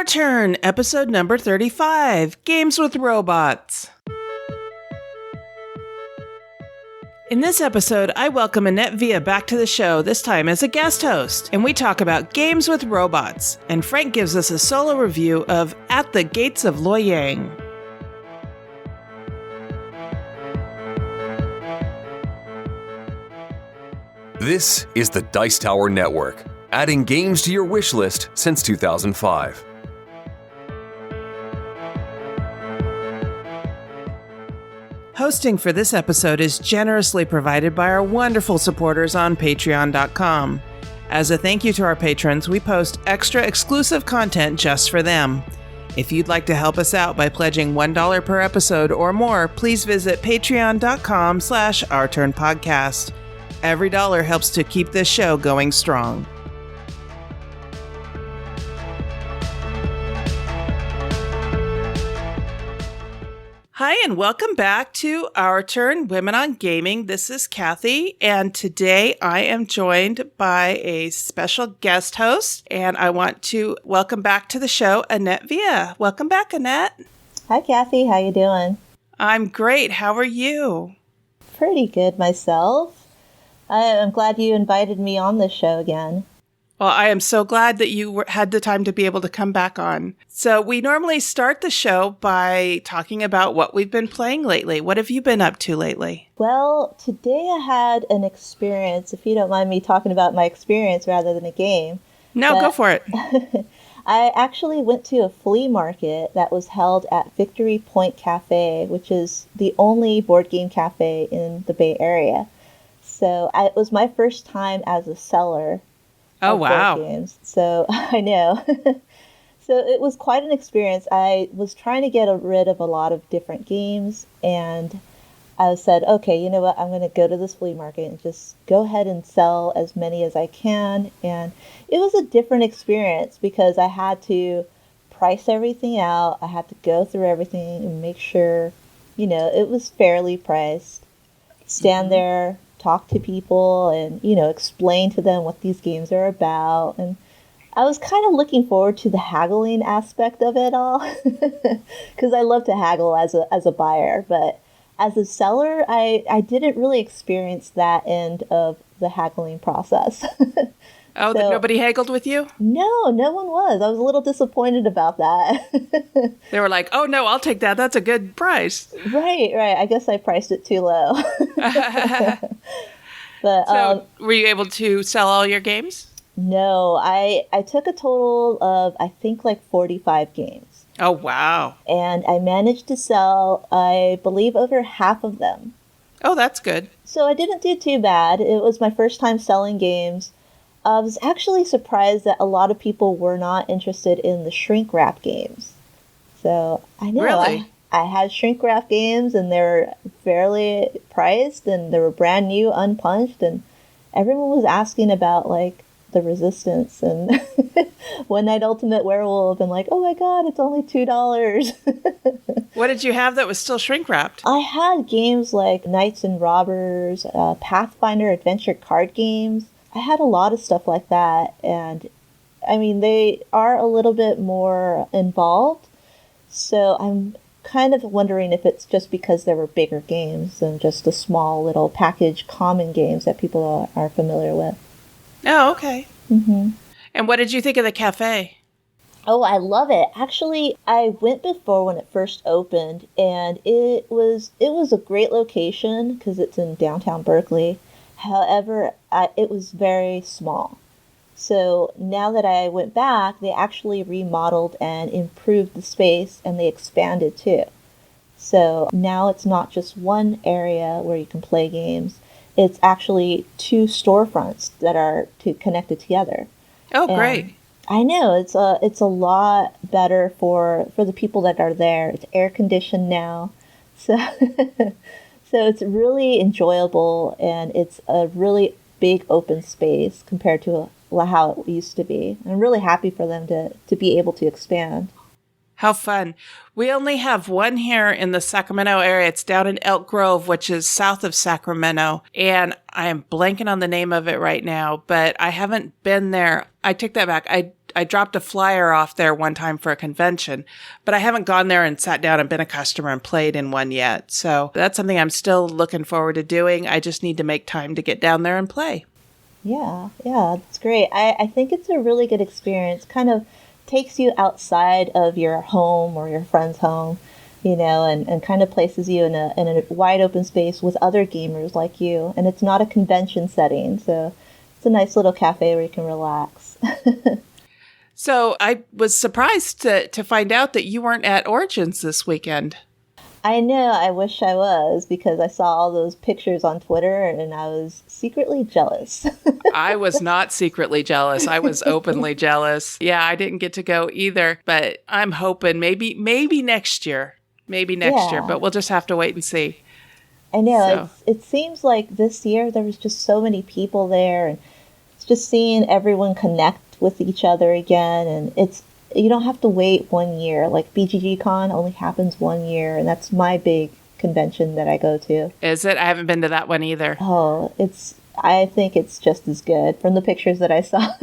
Our Turn, episode number 35, Games with Robots. In this episode, I welcome Annette Villa back to the show, this time as a guest host, and we talk about games with robots, and Frank gives us a solo review of At the Gates of Loyang. This is the Dice Tower Network, adding games to your wish list since 2005. Hosting for this episode is generously provided by our wonderful supporters on Patreon.com. As a thank you to our patrons, we post extra exclusive content just for them. If you'd like to help us out by pledging $1 per episode or more, please visit patreon.com/OurTurnPodcast. Every dollar helps to keep this show going strong. Hi, and welcome back to Our Turn, Women on Gaming. This is Cathy, and today I am joined by a special guest host, and I want to welcome back to the show, Annette Villa. Welcome back, Annette. Hi, Cathy. How you doing? I'm great. How are you? Pretty good myself. I'm glad you invited me on this show again. Well, I am so glad that you had the time to be able to come back on. So we normally start the show by talking about what we've been playing lately. What have you been up to lately? Well, today I had an experience, if you don't mind me talking about my experience rather than a game. No, go for it. I actually went to a flea market that was held at Victory Point Cafe, which is the only board game cafe in the Bay Area. So it was my first time as a seller. Oh, wow. Games. So I know. So it was quite an experience. I was trying to get rid of a lot of different games, and I said, okay, you know what? I'm going to go to this flea market and just go ahead and sell as many as I can. And it was a different experience because I had to price everything out. I had to go through everything and make sure, it was fairly priced. Stand there, talk to people, and, explain to them what these games are about. And I was kind of looking forward to the haggling aspect of it all because I love to haggle as a buyer. But as a seller, I didn't really experience that end of the haggling process. Oh, so, nobody haggled with you? No, no one was. I was a little disappointed about that. They were like, oh, no, I'll take that. That's a good price. Right. I guess I priced it too low. But so were you able to sell all your games? No, I took a total of, I think, like 45 games. Oh, wow. And I managed to sell, I believe, over half of them. Oh, that's good. So I didn't do too bad. It was my first time selling games. I was actually surprised that a lot of people were not interested in the shrink wrap games. So I know really? I had shrink wrap games, and they were fairly priced, and they were brand new, unpunched, and everyone was asking about like the Resistance and One Night Ultimate Werewolf, and like, oh my god, it's only $2. What did you have that was still shrink wrapped? I had games like Knights and Robbers, Pathfinder adventure card games. I had a lot of stuff like that, and I mean, they are a little bit more involved, so I'm kind of wondering if it's just because there were bigger games than just the small little package common games that people are familiar with. Oh, okay. Mm-hmm. And what did you think of the cafe? Oh, I love it. Actually, I went before when it first opened, and it was a great location because it's in downtown Berkeley. However, it was very small. So now that I went back, they actually remodeled and improved the space, and they expanded too. So now it's not just one area where you can play games. It's actually 2 storefronts that are connected together. Oh, great. I know, it's a lot better for the people that are there. It's air conditioned now. So so it's really enjoyable, and it's a really big open space compared to how it used to be. I'm really happy for them to be able to expand. How fun. We only have one here in the Sacramento area. It's down in Elk Grove, which is south of Sacramento. And I am blanking on the name of it right now, but I haven't been there. I take that back. I dropped a flyer off there one time for a convention, but I haven't gone there and sat down and been a customer and played in one yet. So that's something I'm still looking forward to doing. I just need to make time to get down there and play. Yeah, it's great. I think it's a really good experience. Kind of takes you outside of your home or your friend's home, and kind of places you in a wide open space with other gamers like you. And it's not a convention setting, so it's a nice little cafe where you can relax. So I was surprised to find out that you weren't at Origins this weekend. I know, I wish I was, because I saw all those pictures on Twitter and I was secretly jealous. I was not secretly jealous. I was openly jealous. Yeah, I didn't get to go either, but I'm hoping maybe next year. Maybe next year, but we'll just have to wait and see. I know, it seems like this year there was just so many people there, and it's just seeing everyone connect with each other again, and you don't have to wait 1 year. Like BGG Con only happens 1 year, and that's my big convention that I go to. Is it? I haven't been to that one either. Oh, I think it's just as good from the pictures that I saw.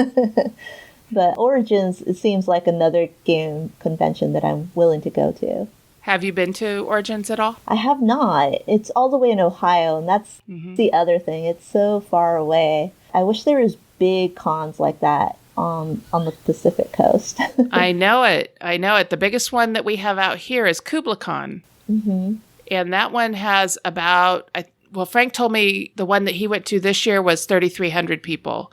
But Origins, it seems like another game convention that I'm willing to go to. Have you been to Origins at all? I have not. It's all the way in Ohio, and that's the other thing. It's so far away. I wish there was big cons like that on the Pacific Coast. I know it. The biggest one that we have out here is KublaCon. Mm-hmm. And that one has about, Frank told me the one that he went to this year was 3,300 people.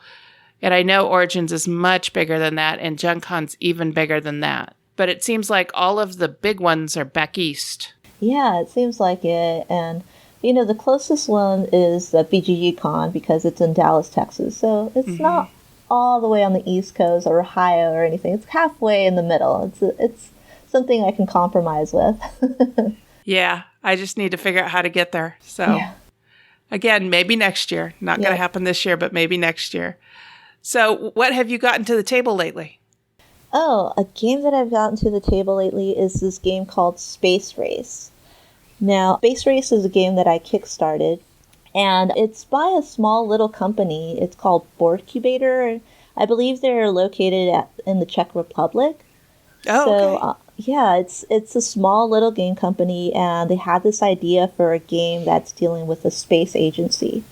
And I know Origins is much bigger than that, and GenCon's even bigger than that. But it seems like all of the big ones are back east. Yeah, it seems like it. And, the closest one is the BGG Con because it's in Dallas, Texas. So it's not all the way on the East Coast or Ohio or anything. It's halfway in the middle. It's something I can compromise with. Yeah, I just need to figure out how to get there. So, Again, maybe next year. Not going to happen this year, but maybe next year. So what have you gotten to the table lately? Oh, a game that I've gotten to the table lately is this game called Space Race. Now, Space Race is a game that I kickstarted, and it's by a small little company. It's called Boardcubator. I believe they're located in the Czech Republic. Oh, okay. It's a small little game company, and they had this idea for a game that's dealing with a space agency,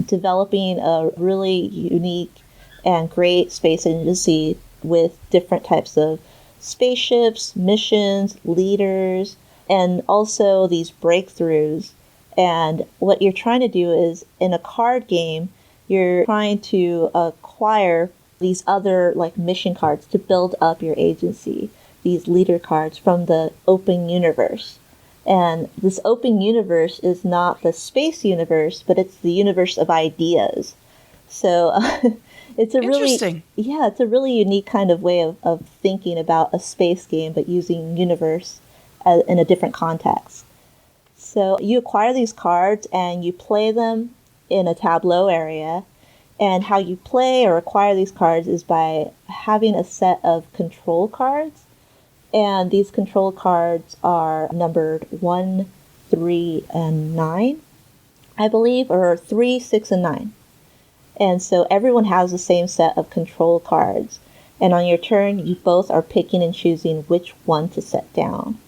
developing a really unique and great space agency with different types of spaceships, missions, leaders, and also these breakthroughs. And what you're trying to do is, in a card game, you're trying to acquire these other mission cards to build up your agency, these leader cards from the open universe. And this open universe is not the space universe, but it's the universe of ideas. So it's a really unique kind of way of thinking about a space game, but using universe in a different context. So you acquire these cards and you play them in a tableau area. And how you play or acquire these cards is by having a set of control cards. And these control cards are numbered 1, 3, and 9, I believe, or 3, 6, and 9. And so everyone has the same set of control cards. And on your turn, you both are picking and choosing which one to set down.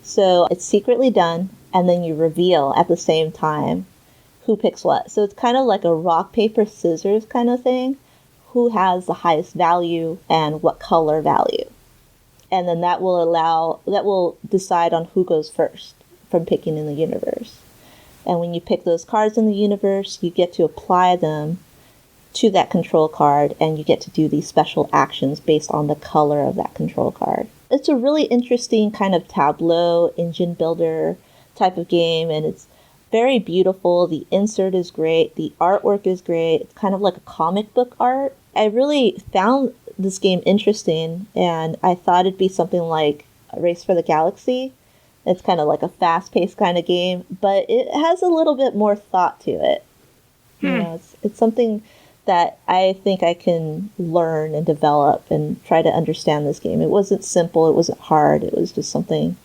So it's secretly done, and then you reveal at the same time who picks what. So it's kind of like a rock, paper, scissors kind of thing. Who has the highest value and what color value. And then that will decide on who goes first from picking in the universe. And when you pick those cards in the universe, you get to apply them to that control card, and you get to do these special actions based on the color of that control card. It's a really interesting kind of tableau engine builder type of game, and it's very beautiful. The insert is great. The artwork is great. It's kind of like a comic book art. I really found this game interesting, and I thought it'd be something like a Race for the Galaxy. It's kind of like a fast-paced kind of game, but it has a little bit more thought to it. It's something that I think I can learn and develop and try to understand this game. It wasn't simple. It wasn't hard. It was just something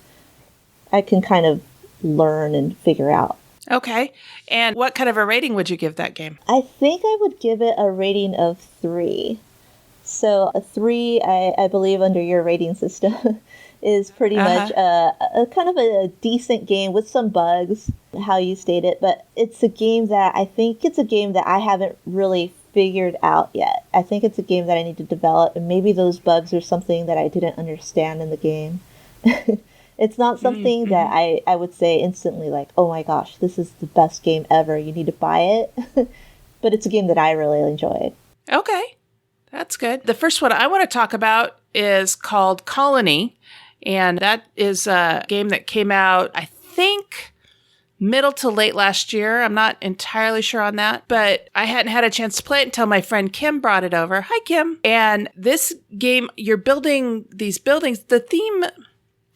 I can kind of learn and figure out. Okay. And what kind of a rating would you give that game? I think I would give it a rating of 3. So a 3, I believe, under your rating system, is pretty much a kind of a decent game with some bugs, how you state it. But it's a game that I haven't really figured out yet. I think it's a game that I need to develop, and maybe those bugs are something that I didn't understand in the game. It's not something that I would say instantly like, oh my gosh, this is the best game ever, you need to buy it. But it's a game that I really enjoyed. Okay, that's good. The first one I want to talk about is called Colony, and that is a game that came out, I think, middle to late last year. I'm not entirely sure on that, but I hadn't had a chance to play it until my friend Kim brought it over. Hi, Kim. And this game, you're building these buildings. The theme,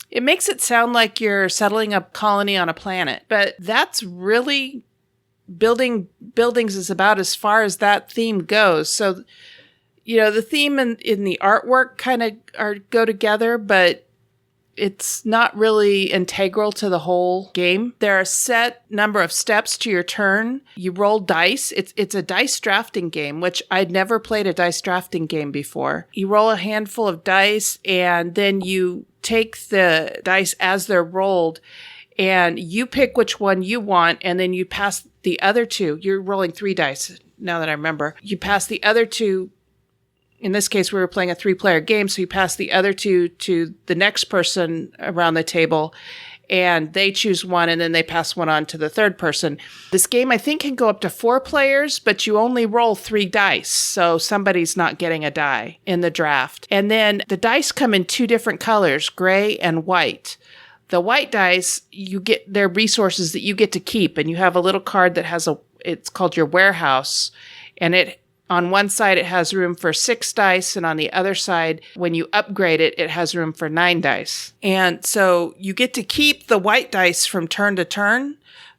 it makes it sound like you're settling a colony on a planet, but that's really, building buildings is about as far as that theme goes. So, the theme and in the artwork kind of go together, but it's not really integral to the whole game. There are a set number of steps to your turn. You roll dice. It's a dice drafting game, which I'd never played a dice drafting game before. You roll a handful of dice, and then you take the dice as they're rolled, and you pick which one you want, and then you pass the other two. You're rolling 3 dice, now that I remember. You pass the other two. In this case, we were playing a 3-player game, so you pass the other 2 to the next person around the table, and they choose one, and then they pass one on to the third person. This game, I think, can go up to 4 players, but you only roll 3 dice, so somebody's not getting a die in the draft. And then the dice come in 2 different colors, gray and white. The white dice, you get their resources that you get to keep, and you have a little card that has it's called your warehouse, and on one side, it has room for 6 dice, and on the other side, when you upgrade it, it has room for 9 dice. And so you get to keep the white dice from turn to turn,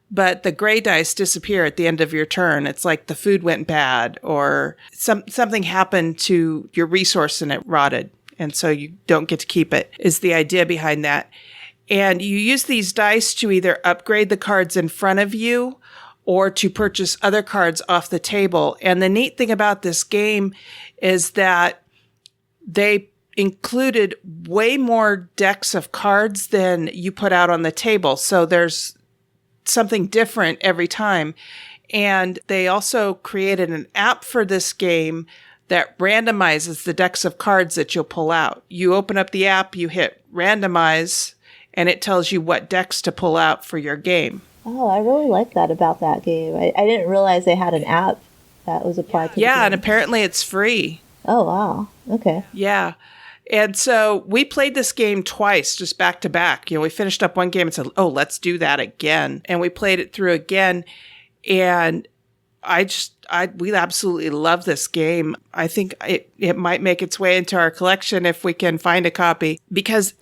but the gray dice disappear at the end of your turn. It's like the food went bad, or something happened to your resource and it rotted, and so you don't get to keep it, is the idea behind that. And you use these dice to either upgrade the cards in front of you, or to purchase other cards off the table. And the neat thing about this game is that they included way more decks of cards than you put out on the table. So there's something different every time. And they also created an app for this game that randomizes the decks of cards that you'll pull out. You open up the app, you hit randomize, and it tells you what decks to pull out for your game. Oh, I really like that about that game. I didn't realize they had an app that was applied to the game. Yeah, and apparently it's free. Oh, wow. Okay. Yeah. And so we played this game twice, just back to back. We finished up one game and said, oh, let's do that again. And we played it through again. And we absolutely love this game. I think it might make its way into our collection if we can find a copy, because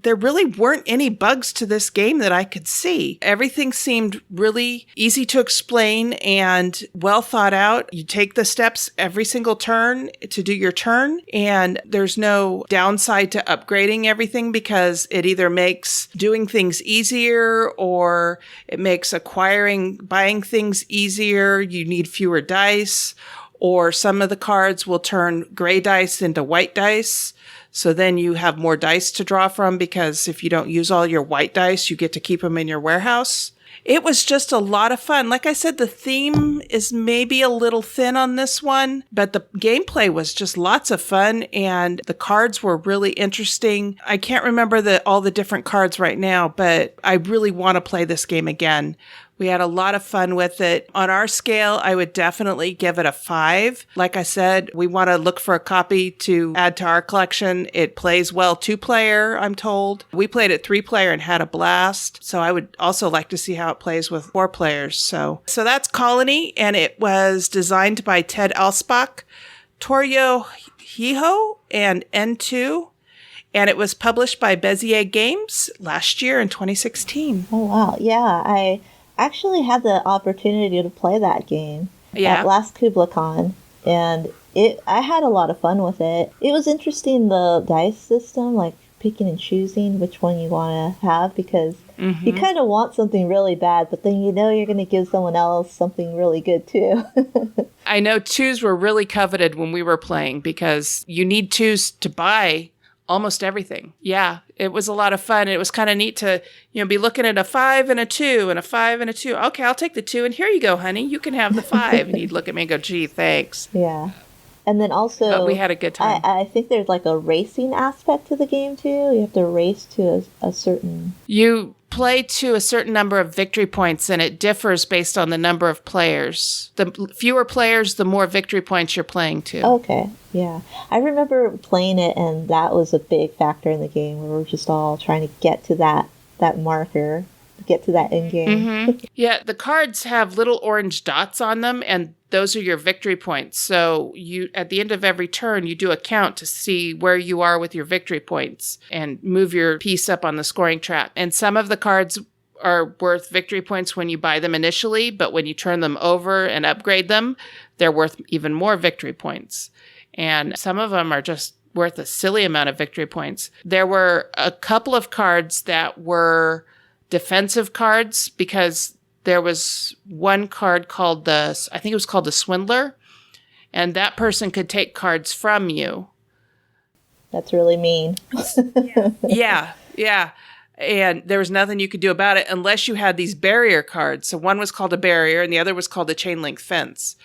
there really weren't any bugs to this game that I could see. Everything seemed really easy to explain and well thought out. You take the steps every single turn to do your turn, and there's no downside to upgrading everything, because it either makes doing things easier or it makes buying things easier. You need fewer dice, or some of the cards will turn gray dice into white dice. So then you have more dice to draw from, because if you don't use all your white dice, you get to keep them in your warehouse. It was just a lot of fun. Like I said, the theme is maybe a little thin on this one, but the gameplay was just lots of fun, and the cards were really interesting. I can't remember all the different cards right now, but I really want to play this game again. We had a lot of fun with it. On our scale, I would definitely give it a 5. Like I said, we want to look for a copy to add to our collection. It plays well 2-player, I'm told. We played it 3-player and had a blast. So I would also like to see how it plays with 4 players. So that's Colony, and it was designed by Ted Alspach, Torio Hiho, and N2. And it was published by Bezier Games last year in 2016. Oh, wow. Yeah, I actually had the opportunity to play that game at last KublaCon, and I had a lot of fun with it. It was interesting, the dice system, like picking and choosing which one you want to have, because you kind of want something really bad, but then you know you're going to give someone else something really good too. I know 2s were really coveted when we were playing because you need 2s to buy almost everything. Yeah, it was a lot of fun. It was kind of neat to, be looking at a 5 and a 2 and a 5 and a 2. Okay, I'll take the 2 and here you go, honey. You can have the 5. And he'd look at me and go, gee, thanks. Yeah. And then also, but we had a good time. I think there's like a racing aspect to the game too. You have to race to a certain... You play to a certain number of victory points, and it differs based on the number of players. The fewer players, the more victory points you're playing to. Okay, yeah. I remember playing it, and that was a big factor in the game, where we're just all trying to get to that marker, get to that end game. Yeah, the cards have little orange dots on them, and those are your victory points. So you, at the end of every turn, you do a count to see where you are with your victory points and move your piece up on the scoring track. And some of the cards are worth victory points when you buy them initially, but when you turn them over and upgrade them, they're worth even more victory points. And some of them are just worth a silly amount of victory points. There were a couple of cards that were defensive cards because there was one card called I think it was called the Swindler, and that person could take cards from you. That's really mean. Yeah. And there was nothing you could do about it unless you had these barrier cards. So one was called a barrier and the other was called a chain link fence.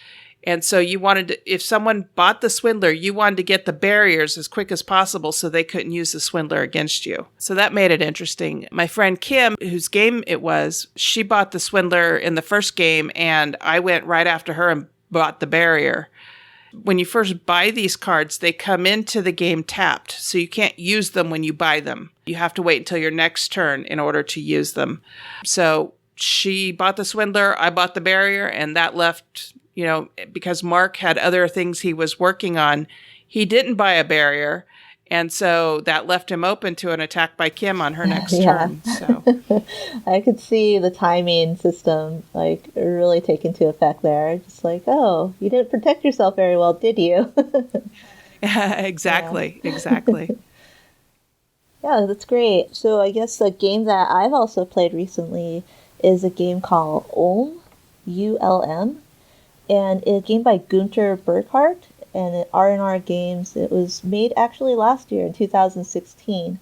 And so you wanted to, if someone bought the Swindler, you wanted to get the barriers as quick as possible so they couldn't use the Swindler against you. So that made it interesting. My friend Kim, whose game it was, she bought the Swindler in the first game, and I went right after her and bought the barrier. When you first buy these cards, they come into the game tapped, so you can't use them when you buy them. You have to wait until your next turn in order to use them. So she bought the Swindler, I bought the barrier, and that left... because Mark had other things he was working on, he didn't buy a barrier. And so that left him open to an attack by Kim on her next turn. So I could see the timing system really take into effect there. Just like, oh, you didn't protect yourself very well, did you? Exactly. Yeah, that's great. So I guess a game that I've also played recently is a game called Ulm, ULM. And it's a game by Gunter Burkhardt, and at R&R Games. It was made actually last year in 2016.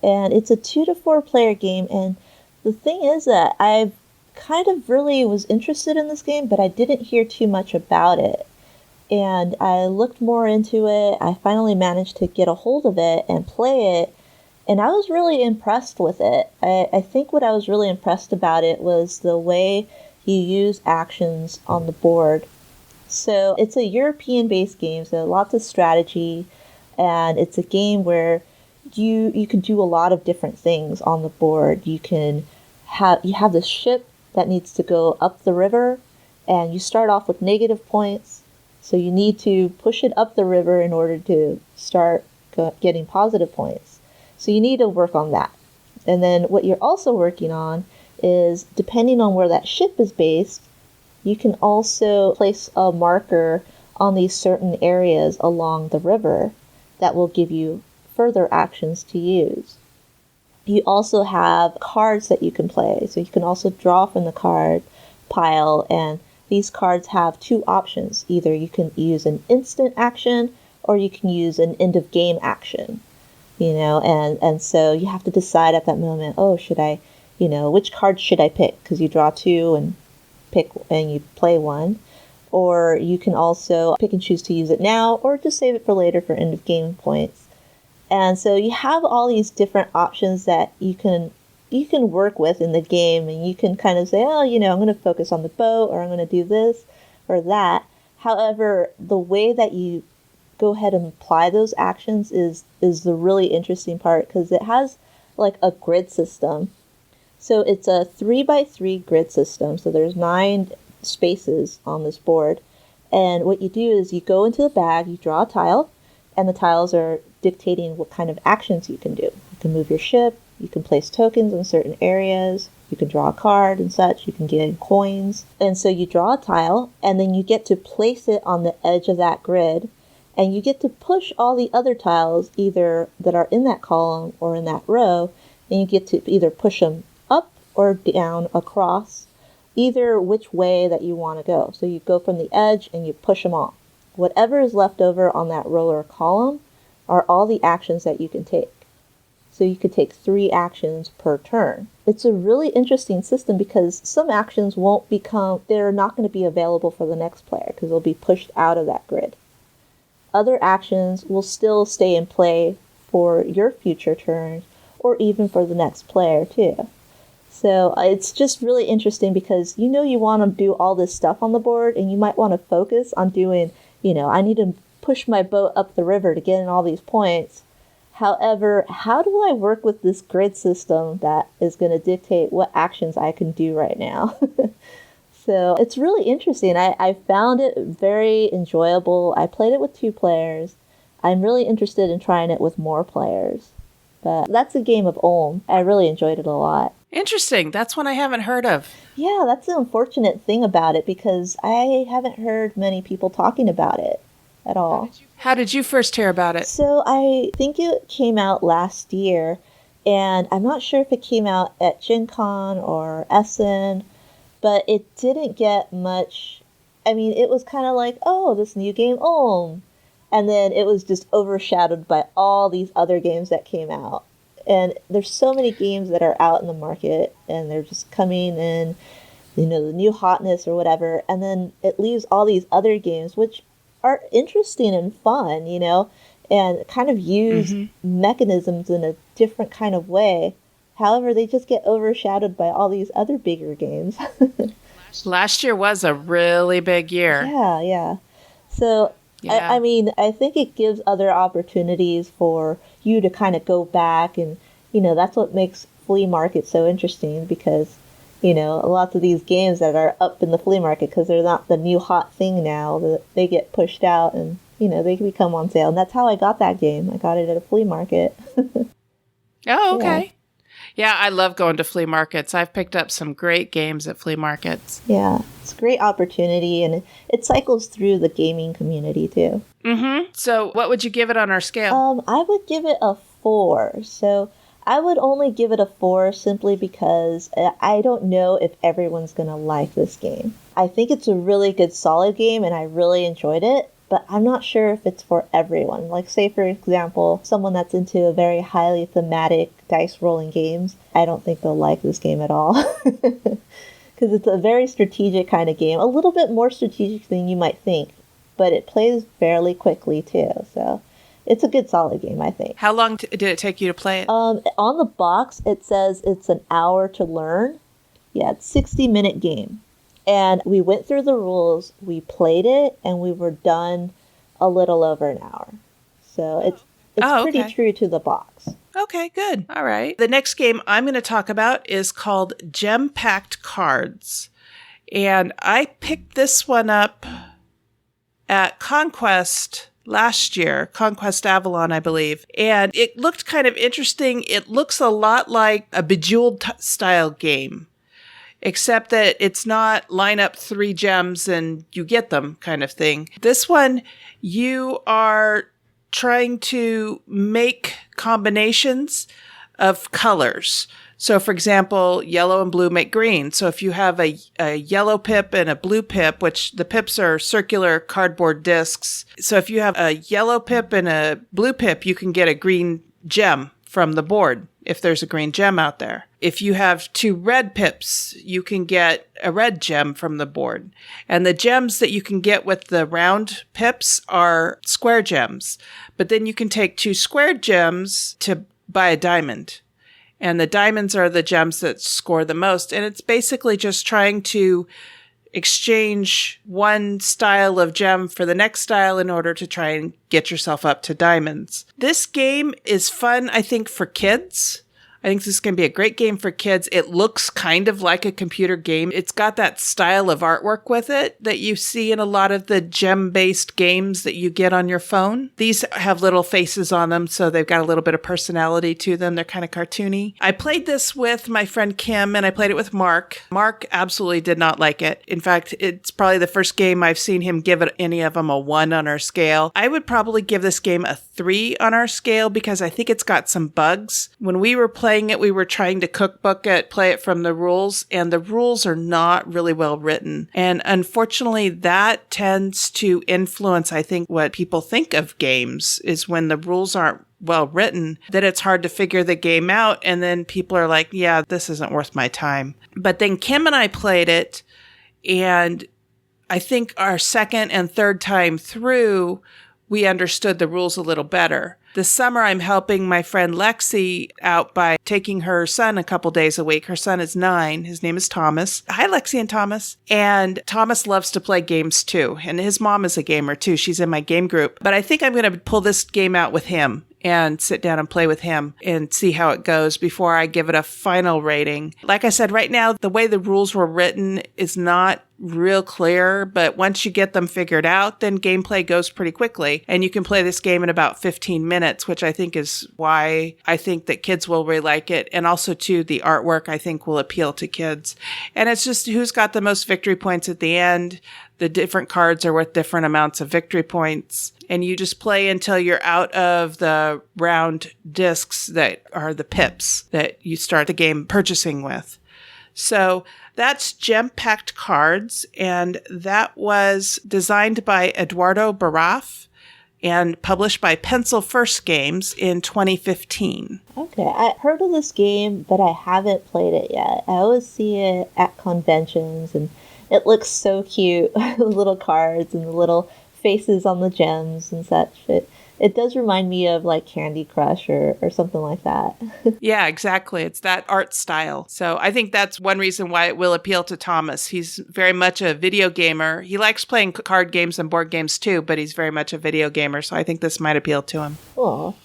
And it's a 2 to 4 player game. And the thing is that I kind of really was interested in this game, but I didn't hear too much about it. And I looked more into it. I finally managed to get a hold of it and play it. And I was really impressed with it. I think what I was really impressed about it was the way you use actions on the board. So it's a European-based game, so lots of strategy, and it's a game where you can do a lot of different things on the board. You have this ship that needs to go up the river, and you start off with negative points, so you need to push it up the river in order to start getting positive points. So you need to work on that. And then what you're also working on is, depending on where that ship is based, you can also place a marker on these certain areas along the river that will give you further actions to use. You also have cards that you can play, so you can also draw from the card pile, and these cards have 2 options. Either you can use an instant action or you can use an end of game action, and so you have to decide at that moment, should I which card should I pick? Because you draw 2 and pick and you play 1. Or you can also pick and choose to use it now or just save it for later for end of game points. And so you have all these different options that you can work with in the game, and you can kind of say, I'm going to focus on the boat, or I'm going to do this or that. However, the way that you go ahead and apply those actions is the really interesting part, because it has like a grid system. So it's a 3x3 grid system. So there's 9 spaces on this board. And what you do is you go into the bag, you draw a tile, and the tiles are dictating what kind of actions you can do. You can move your ship, you can place tokens in certain areas, you can draw a card and such, you can get coins. And so you draw a tile, and then you get to place it on the edge of that grid. And you get to push all the other tiles either that are in that column or in that row, and you get to either push them up or down across, either which way that you want to go. So you go from the edge and you push them all. Whatever is left over on that row or column are all the actions that you can take. So you could take 3 actions per turn. It's a really interesting system because some actions they're not going to be available for the next player because they'll be pushed out of that grid. Other actions will still stay in play for your future turns or even for the next player too. So it's just really interesting because you want to do all this stuff on the board and you might want to focus on doing, I need to push my boat up the river to get in all these points. However, how do I work with this grid system that is going to dictate what actions I can do right now? So it's really interesting. I found it very enjoyable. I played it with 2 players. I'm really interested in trying it with more players. But that's a game of Ulm. I really enjoyed it a lot. Interesting. That's one I haven't heard of. Yeah, that's the unfortunate thing about it because I haven't heard many people talking about it at all. How did you first hear about it? So I think it came out last year, and I'm not sure if it came out at Gen Con or Essen, but it didn't get much. I mean, it was kind of like, oh, this new game, Ulm. And then it was just overshadowed by all these other games that came out. And there's so many games that are out in the market, and they're just coming in, the new hotness or whatever. And then it leaves all these other games, which are interesting and fun, and kind of use mechanisms in a different kind of way. However, they just get overshadowed by all these other bigger games. Last year was a really big year. Yeah. So, yeah. I think it gives other opportunities for you to kind of go back and, that's what makes flea market so interesting because, lots of these games that are up in the flea market because they're not the new hot thing now, that they get pushed out and, they can become on sale. And that's how I got that game. I got it at a flea market. Oh, okay. Yeah, I love going to flea markets. I've picked up some great games at flea markets. Yeah, it's a great opportunity, and it cycles through the gaming community, too. Mm-hmm. So what would you give it on our scale? I would give it a 4. So I would only give it a 4 simply because I don't know if everyone's going to like this game. I think it's a really good, solid game, and I really enjoyed it. But I'm not sure if it's for everyone. Like, say, for example, someone that's into a very highly thematic dice rolling games, I don't think they'll like this game at all. Because it's a very strategic kind of game. A little bit more strategic than you might think. But it plays fairly quickly, too. So it's a good, solid game, I think. How long did it take you to play it? On the box, it says it's an hour to learn. Yeah, it's a 60-minute game. And we went through the rules, we played it, and we were done a little over an hour. So it's pretty true to the box. Okay, good. All right. The next game I'm going to talk about is called Pact Cards. And I picked this one up at Conquest last year, Conquest Avalon, I believe. And it looked kind of interesting. It looks a lot like a Bejeweled style game. Except that it's not line up 3 gems and you get them kind of thing. This one, you are trying to make combinations of colors. So, for example, yellow and blue make green. So if you have a yellow pip and a blue pip, which the pips are circular cardboard discs. So if you have a yellow pip and a blue pip, you can get a green gem from the board if there's a green gem out there. If you have 2 red pips, you can get a red gem from the board. And the gems that you can get with the round pips are square gems. But then you can take 2 squared gems to buy a diamond. And the diamonds are the gems that score the most. And it's basically just trying to exchange one style of gem for the next style in order to try and get yourself up to diamonds. This game is fun, I think, for kids. I think this is going to be a great game for kids. It looks kind of like a computer game. It's got that style of artwork with it that you see in a lot of the gem-based games that you get on your phone. These have little faces on them, so they've got a little bit of personality to them. They're kind of cartoony. I played this with my friend Kim, and I played it with Mark. Mark absolutely did not like it. In fact, it's probably the first game I've seen him give it any of them a 1 on our scale. I would probably give this game a 3 on our scale because I think it's got some bugs. When we were playing it, we were trying to cookbook it, play it from the rules, and the rules are not really well written. And unfortunately, that tends to influence, I think, what people think of games is when the rules aren't well written, that it's hard to figure the game out. And then people are like, yeah, this isn't worth my time. But then Kim and I played it, and I think our second and third time through, we understood the rules a little better. This summer, I'm helping my friend Lexi out by taking her son a couple days a week. Her son is 9. His name is Thomas. Hi, Lexi and Thomas. And Thomas loves to play games too. And his mom is a gamer too. She's in my game group. But I think I'm going to pull this game out with him and sit down and play with him and see how it goes before I give it a final rating. Like I said, right now, the way the rules were written is not real clear, but once you get them figured out, then gameplay goes pretty quickly. And you can play this game in about 15 minutes, which I think is why I think that kids will really like it. And also, too, the artwork, I think, will appeal to kids. And it's just who's got the most victory points at the end. The different cards are worth different amounts of victory points. And you just play until you're out of the round discs that are the pips that you start the game purchasing with. So that's Pact Cards, and that was designed by Eduardo Baraf and published by Pencil First Games in 2015. Okay, I heard of this game, but I haven't played it yet. I always see it at conventions, and it looks so cute, the little cards and the little faces on the gems and such. It does remind me of like Candy Crush or something like that. Yeah, exactly. It's that art style. So I think that's one reason why it will appeal to Thomas. He's very much a video gamer. He likes playing card games and board games too, but he's very much a video gamer. So I think this might appeal to him. Cool.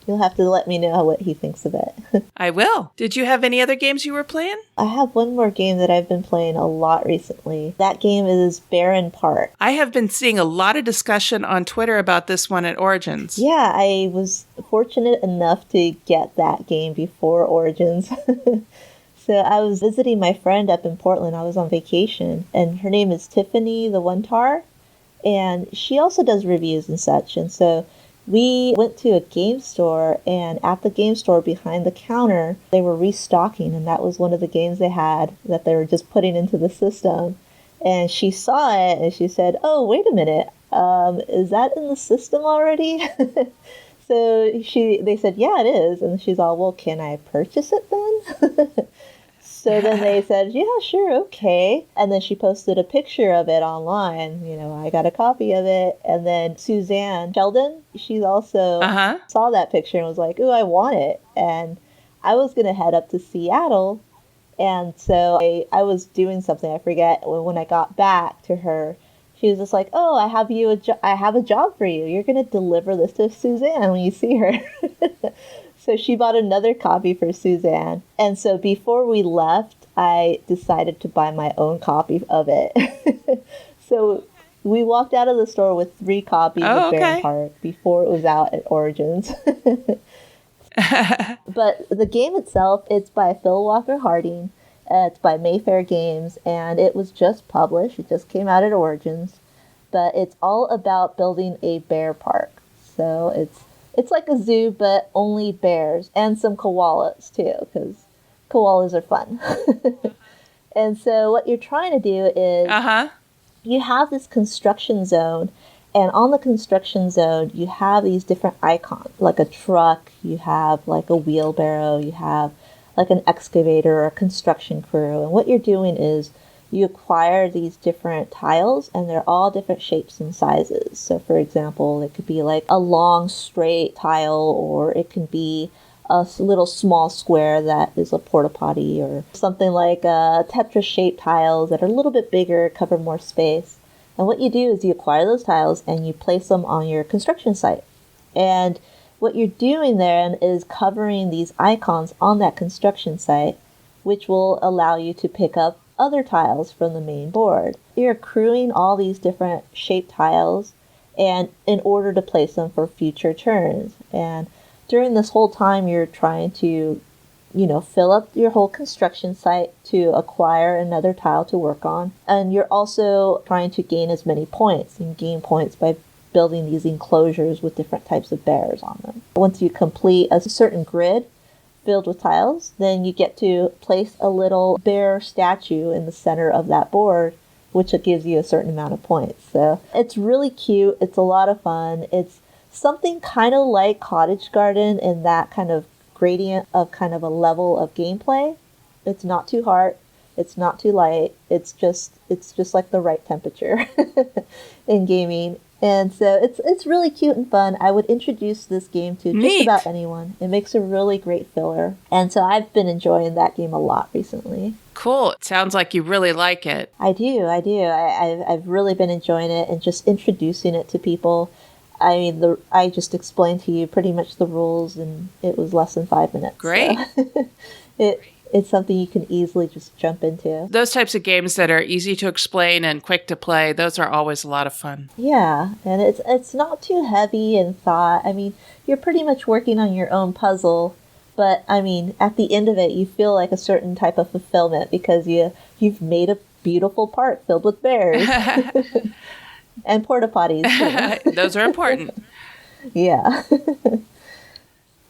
You'll have to let me know what he thinks of it. I will. Did you have any other games you were playing? I have one more game that I've been playing a lot recently. That game is Barren Park. I have been seeing a lot of discussion on Twitter about this one at Origins. Yeah, I was fortunate enough to get that game before Origins. So I was visiting my friend up in Portland. I was on vacation, and her name is Tiffany the One-Tar, and she also does reviews and such. And so we went to a game store, and at the game store behind the counter, they were restocking, and that was one of the games they had that they were just putting into the system. And she saw it, and she said, "Oh, wait a minute, is that in the system already?" So they said, "Yeah, it is." And she's all, "Well, can I purchase it then?" So then they said, "Yeah, sure, okay." And then she posted a picture of it online. You know, I got a copy of it. And then Suzanne Sheldon, she also saw that picture and was like, "Ooh, I want it." And I was going to head up to Seattle. And so I was doing something, I forget, when I got back to her. She was just like, "Oh, I have a job for you. You're going to deliver this to Suzanne when you see her." So she bought another copy for Suzanne. And so before we left, I decided to buy my own copy of it. So we walked out of the store with 3 copies of Barren Park before it was out at Origins. But the game itself, it's by Phil Walker Harding. It's by Mayfair Games, and it was just published. It just came out at Origins. But it's all about building a bear park. So it's like a zoo, but only bears and some koalas too, because koalas are fun. And so what you're trying to do is you have this construction zone, and on the construction zone, you have these different icons, like a truck, you have like a wheelbarrow, you have like an excavator or a construction crew. And what you're doing is you acquire these different tiles, and they're all different shapes and sizes. So for example, it could be like a long straight tile, or it can be a little small square that is a porta potty, or something like Tetris shaped tiles that are a little bit bigger, cover more space. And what you do is you acquire those tiles and you place them on your construction site. And what you're doing then is covering these icons on that construction site, which will allow you to pick up other tiles from the main board. You're accruing all these different shaped tiles and in order to place them for future turns. And during this whole time, you're trying to, fill up your whole construction site to acquire another tile to work on. And you're also trying to gain as many points, and gain points by building these enclosures with different types of bears on them. Once you complete a certain grid filled with tiles, then you get to place a little bear statue in the center of that board, which gives you a certain amount of points. So it's really cute. It's a lot of fun. It's something kind of like Cottage Garden in that kind of gradient of kind of a level of gameplay. It's not too hard. It's not too light. It's just like the right temperature in gaming. And so it's really cute and fun. I would introduce this game to just about anyone. It makes a really great filler. And so I've been enjoying that game a lot recently. Cool. It sounds like you really like it. I do. I've really been enjoying it and just introducing it to people. I mean, I just explained to you pretty much the rules, and it was less than 5 minutes. Great. So it's something you can easily just jump into. Those types of games that are easy to explain and quick to play, those are always a lot of fun. Yeah, and it's not too heavy in thought. I mean, you're pretty much working on your own puzzle, but I mean, at the end of it, you feel like a certain type of fulfillment because you've made a beautiful park filled with bears. And porta potties. Those are important. Yeah.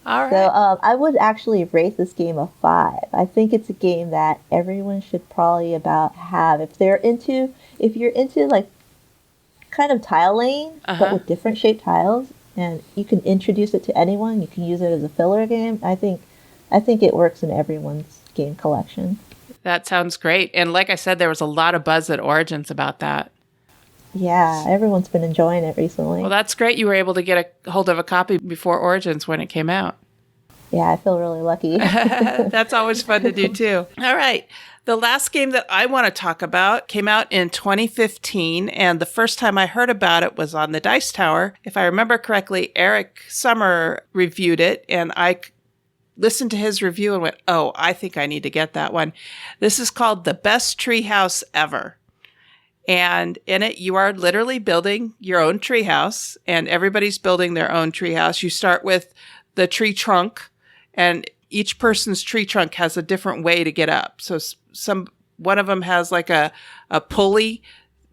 All right. So I would actually rate this game a 5. I think it's a game that everyone should probably about have. If you're into like kind of tile laying, but with different shaped tiles, and you can introduce it to anyone. You can use it as a filler game. I think it works in everyone's game collection. That sounds great. And like I said, there was a lot of buzz at Origins about that. Yeah, everyone's been enjoying it recently. Well, that's great. You were able to get a hold of a copy before Origins when it came out. Yeah, I feel really lucky. That's always fun to do, too. All right. The last game that I want to talk about came out in 2015, and the first time I heard about it was on the Dice Tower. If I remember correctly, Eric Summer reviewed it, and I listened to his review and went, oh, I think I need to get that one. This is called The Best Treehouse Ever. And in it, you are literally building your own treehouse, and everybody's building their own treehouse. You start with the tree trunk, and each person's tree trunk has a different way to get up. So one of them has like a pulley,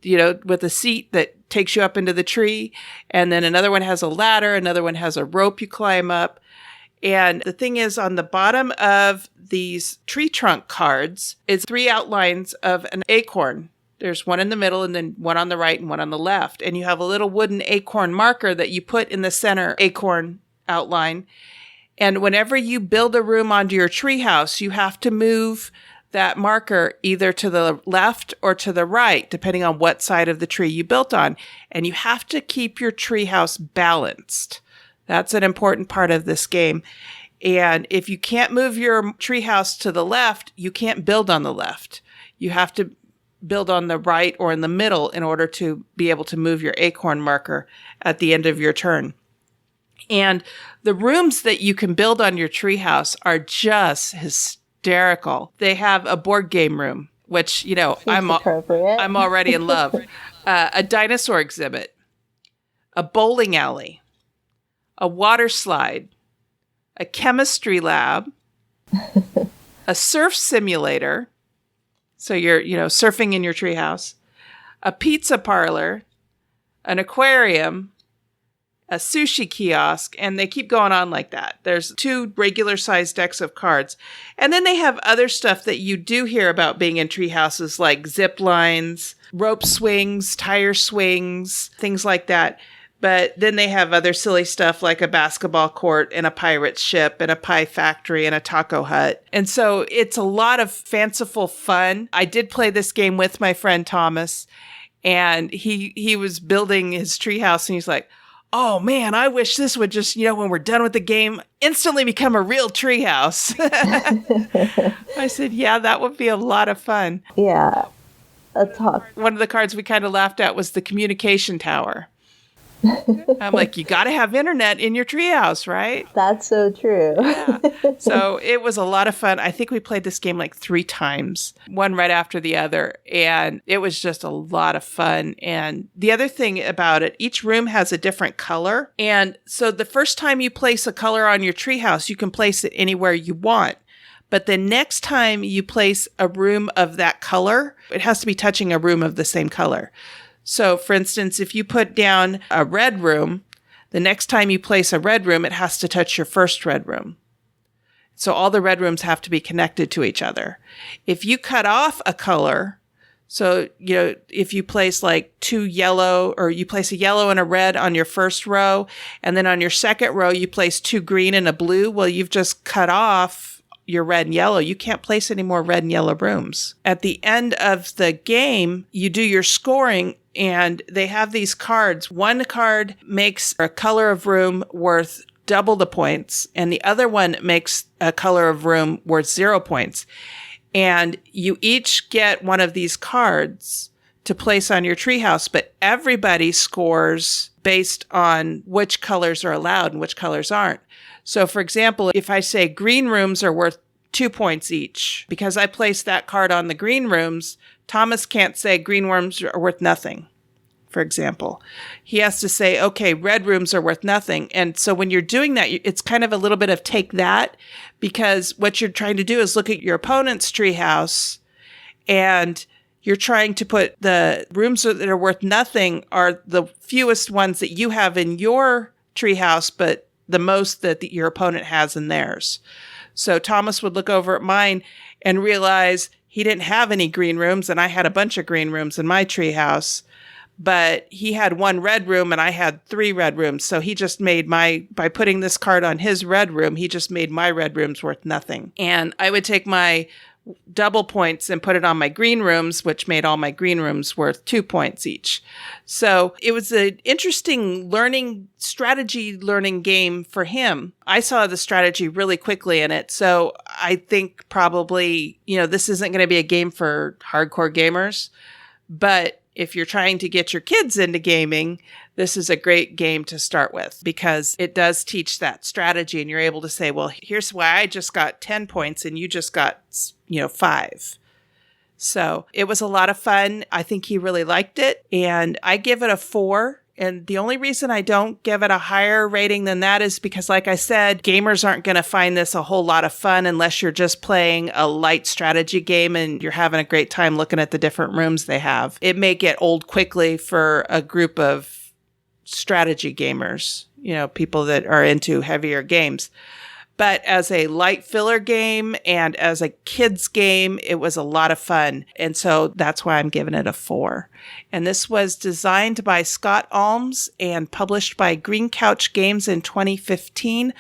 with a seat that takes you up into the tree. And then another one has a ladder. Another one has a rope you climb up. And the thing is, on the bottom of these tree trunk cards is 3 outlines of an acorn. There's one in the middle and then one on the right and one on the left. And you have a little wooden acorn marker that you put in the center acorn outline. And whenever you build a room onto your treehouse, you have to move that marker either to the left or to the right, depending on what side of the tree you built on. And you have to keep your treehouse balanced. That's an important part of this game. And if you can't move your treehouse to the left, you can't build on the left. You have to build on the right or in the middle in order to be able to move your acorn marker at the end of your turn. And the rooms that you can build on your treehouse are just hysterical. They have a board game room, which, I'm already in love. A dinosaur exhibit, a bowling alley, a water slide, a chemistry lab, a surf simulator. So you're, surfing in your treehouse, a pizza parlor, an aquarium, a sushi kiosk, and they keep going on like that. There's 2 regular sized decks of cards. And then they have other stuff that you do hear about being in treehouses, like zip lines, rope swings, tire swings, things like that. But then they have other silly stuff like a basketball court and a pirate ship and a pie factory and a taco hut. And so it's a lot of fanciful fun. I did play this game with my friend Thomas, and he was building his treehouse, and he's like, oh man, I wish this would just, when we're done with the game, instantly become a real treehouse. I said, yeah, that would be a lot of fun. Yeah. One of the cards we kind of laughed at was the communication tower. I'm like, you got to have internet in your treehouse, right? That's so true. Yeah. So it was a lot of fun. I think we played this game like 3 times, one right after the other. And it was just a lot of fun. And the other thing about it, each room has a different color. And so the first time you place a color on your treehouse, you can place it anywhere you want. But the next time you place a room of that color, it has to be touching a room of the same color. So, for instance, if you put down a red room, the next time you place a red room, it has to touch your first red room. So all the red rooms have to be connected to each other. If you cut off a color, so, if you place like 2 yellow, or you place a yellow and a red on your first row, and then on your second row, you place 2 green and a blue, well, you've just cut off your red and yellow. You can't place any more red and yellow rooms. At the end of the game, you do your scoring, and they have these cards. One card makes a color of room worth double the points, and the other one makes a color of room worth 0 points. And you each get one of these cards to place on your treehouse, but everybody scores based on which colors are allowed and which colors aren't. So, for example, if I say green rooms are worth 2 points each, because I placed that card on the green rooms, Thomas can't say green rooms are worth nothing, for example. He has to say, okay, red rooms are worth nothing. And so when you're doing that, it's kind of a little bit of take that, because what you're trying to do is look at your opponent's treehouse, and you're trying to put the rooms that are worth nothing are the fewest ones that you have in your treehouse, but the most that your opponent has in theirs. So Thomas would look over at mine and realize he didn't have any green rooms, and I had a bunch of green rooms in my treehouse, but he had 1 red room and I had 3 red rooms. So he just made by putting this card on his red room, he just made my red rooms worth nothing. And I would take my double points and put it on my green rooms, which made all my green rooms worth 2 points each. So it was an interesting strategy learning game for him. I saw the strategy really quickly in it. So I think probably, this isn't going to be a game for hardcore gamers, but if you're trying to get your kids into gaming, this is a great game to start with, because it does teach that strategy, and you're able to say, well, here's why I just got 10 points and you just got, 5. So it was a lot of fun. I think he really liked it, and I give it a 4. And the only reason I don't give it a higher rating than that is because, like I said, gamers aren't going to find this a whole lot of fun unless you're just playing a light strategy game and you're having a great time looking at the different rooms they have. It may get old quickly for a group of strategy gamers, people that are into heavier games. But as a light filler game and as a kids game, it was a lot of fun. And so that's why I'm giving it a 4. And this was designed by Scott Alms and published by Green Couch Games in 2015.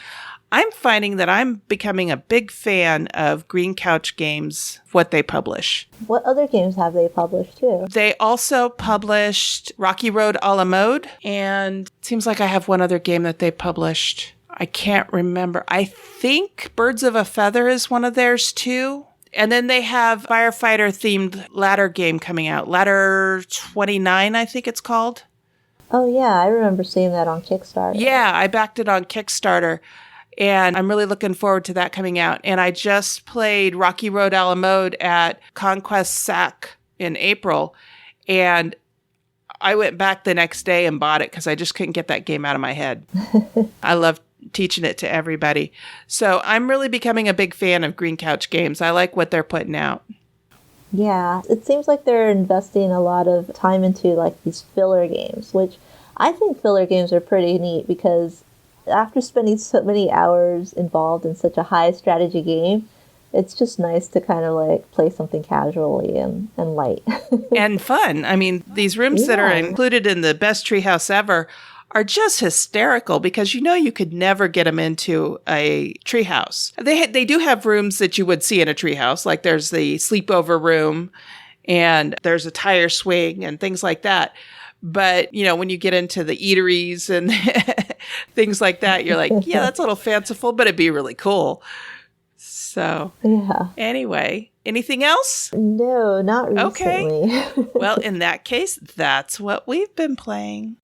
I'm finding that I'm becoming a big fan of Green Couch Games, what they publish. What other games have they published too? They also published Rocky Road a la Mode, and it seems like I have one other game that they published. I can't remember. I think Birds of a Feather is one of theirs too. And then they have firefighter-themed ladder game coming out. Ladder 29, I think it's called. Oh, yeah. I remember seeing that on Kickstarter. Yeah, I backed it on Kickstarter. And I'm really looking forward to that coming out. And I just played Rocky Road a la Mode at Conquest SAC in April. And I went back the next day and bought it because I just couldn't get that game out of my head. I love teaching it to everybody. So I'm really becoming a big fan of Green Couch Games. I like what they're putting out. Yeah, it seems like they're investing a lot of time into like these filler games, which I think filler games are pretty neat because after spending so many hours involved in such a high strategy game, it's just nice to kind of like play something casually and light. And fun. I mean, these rooms that are included in the best treehouse ever are just hysterical because you could never get them into a treehouse. They do have rooms that you would see in a treehouse, like there's the sleepover room and there's a tire swing and things like that. But, when you get into the eateries and things like that, you're like, yeah, that's a little fanciful, but it'd be really cool. So, yeah. Anyway, anything else? No, not recently. Okay. Well, in that case, that's what we've been playing.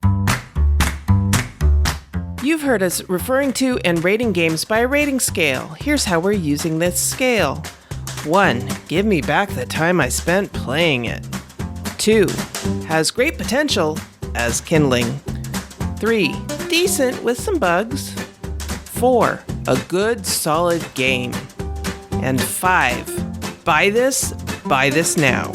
You've heard us referring to and rating games by a rating scale. Here's how we're using this scale. 1. Give me back the time I spent playing it. 2. Has great potential as kindling. 3. Decent with some bugs. 4. A good, solid game. And 5. Buy this now.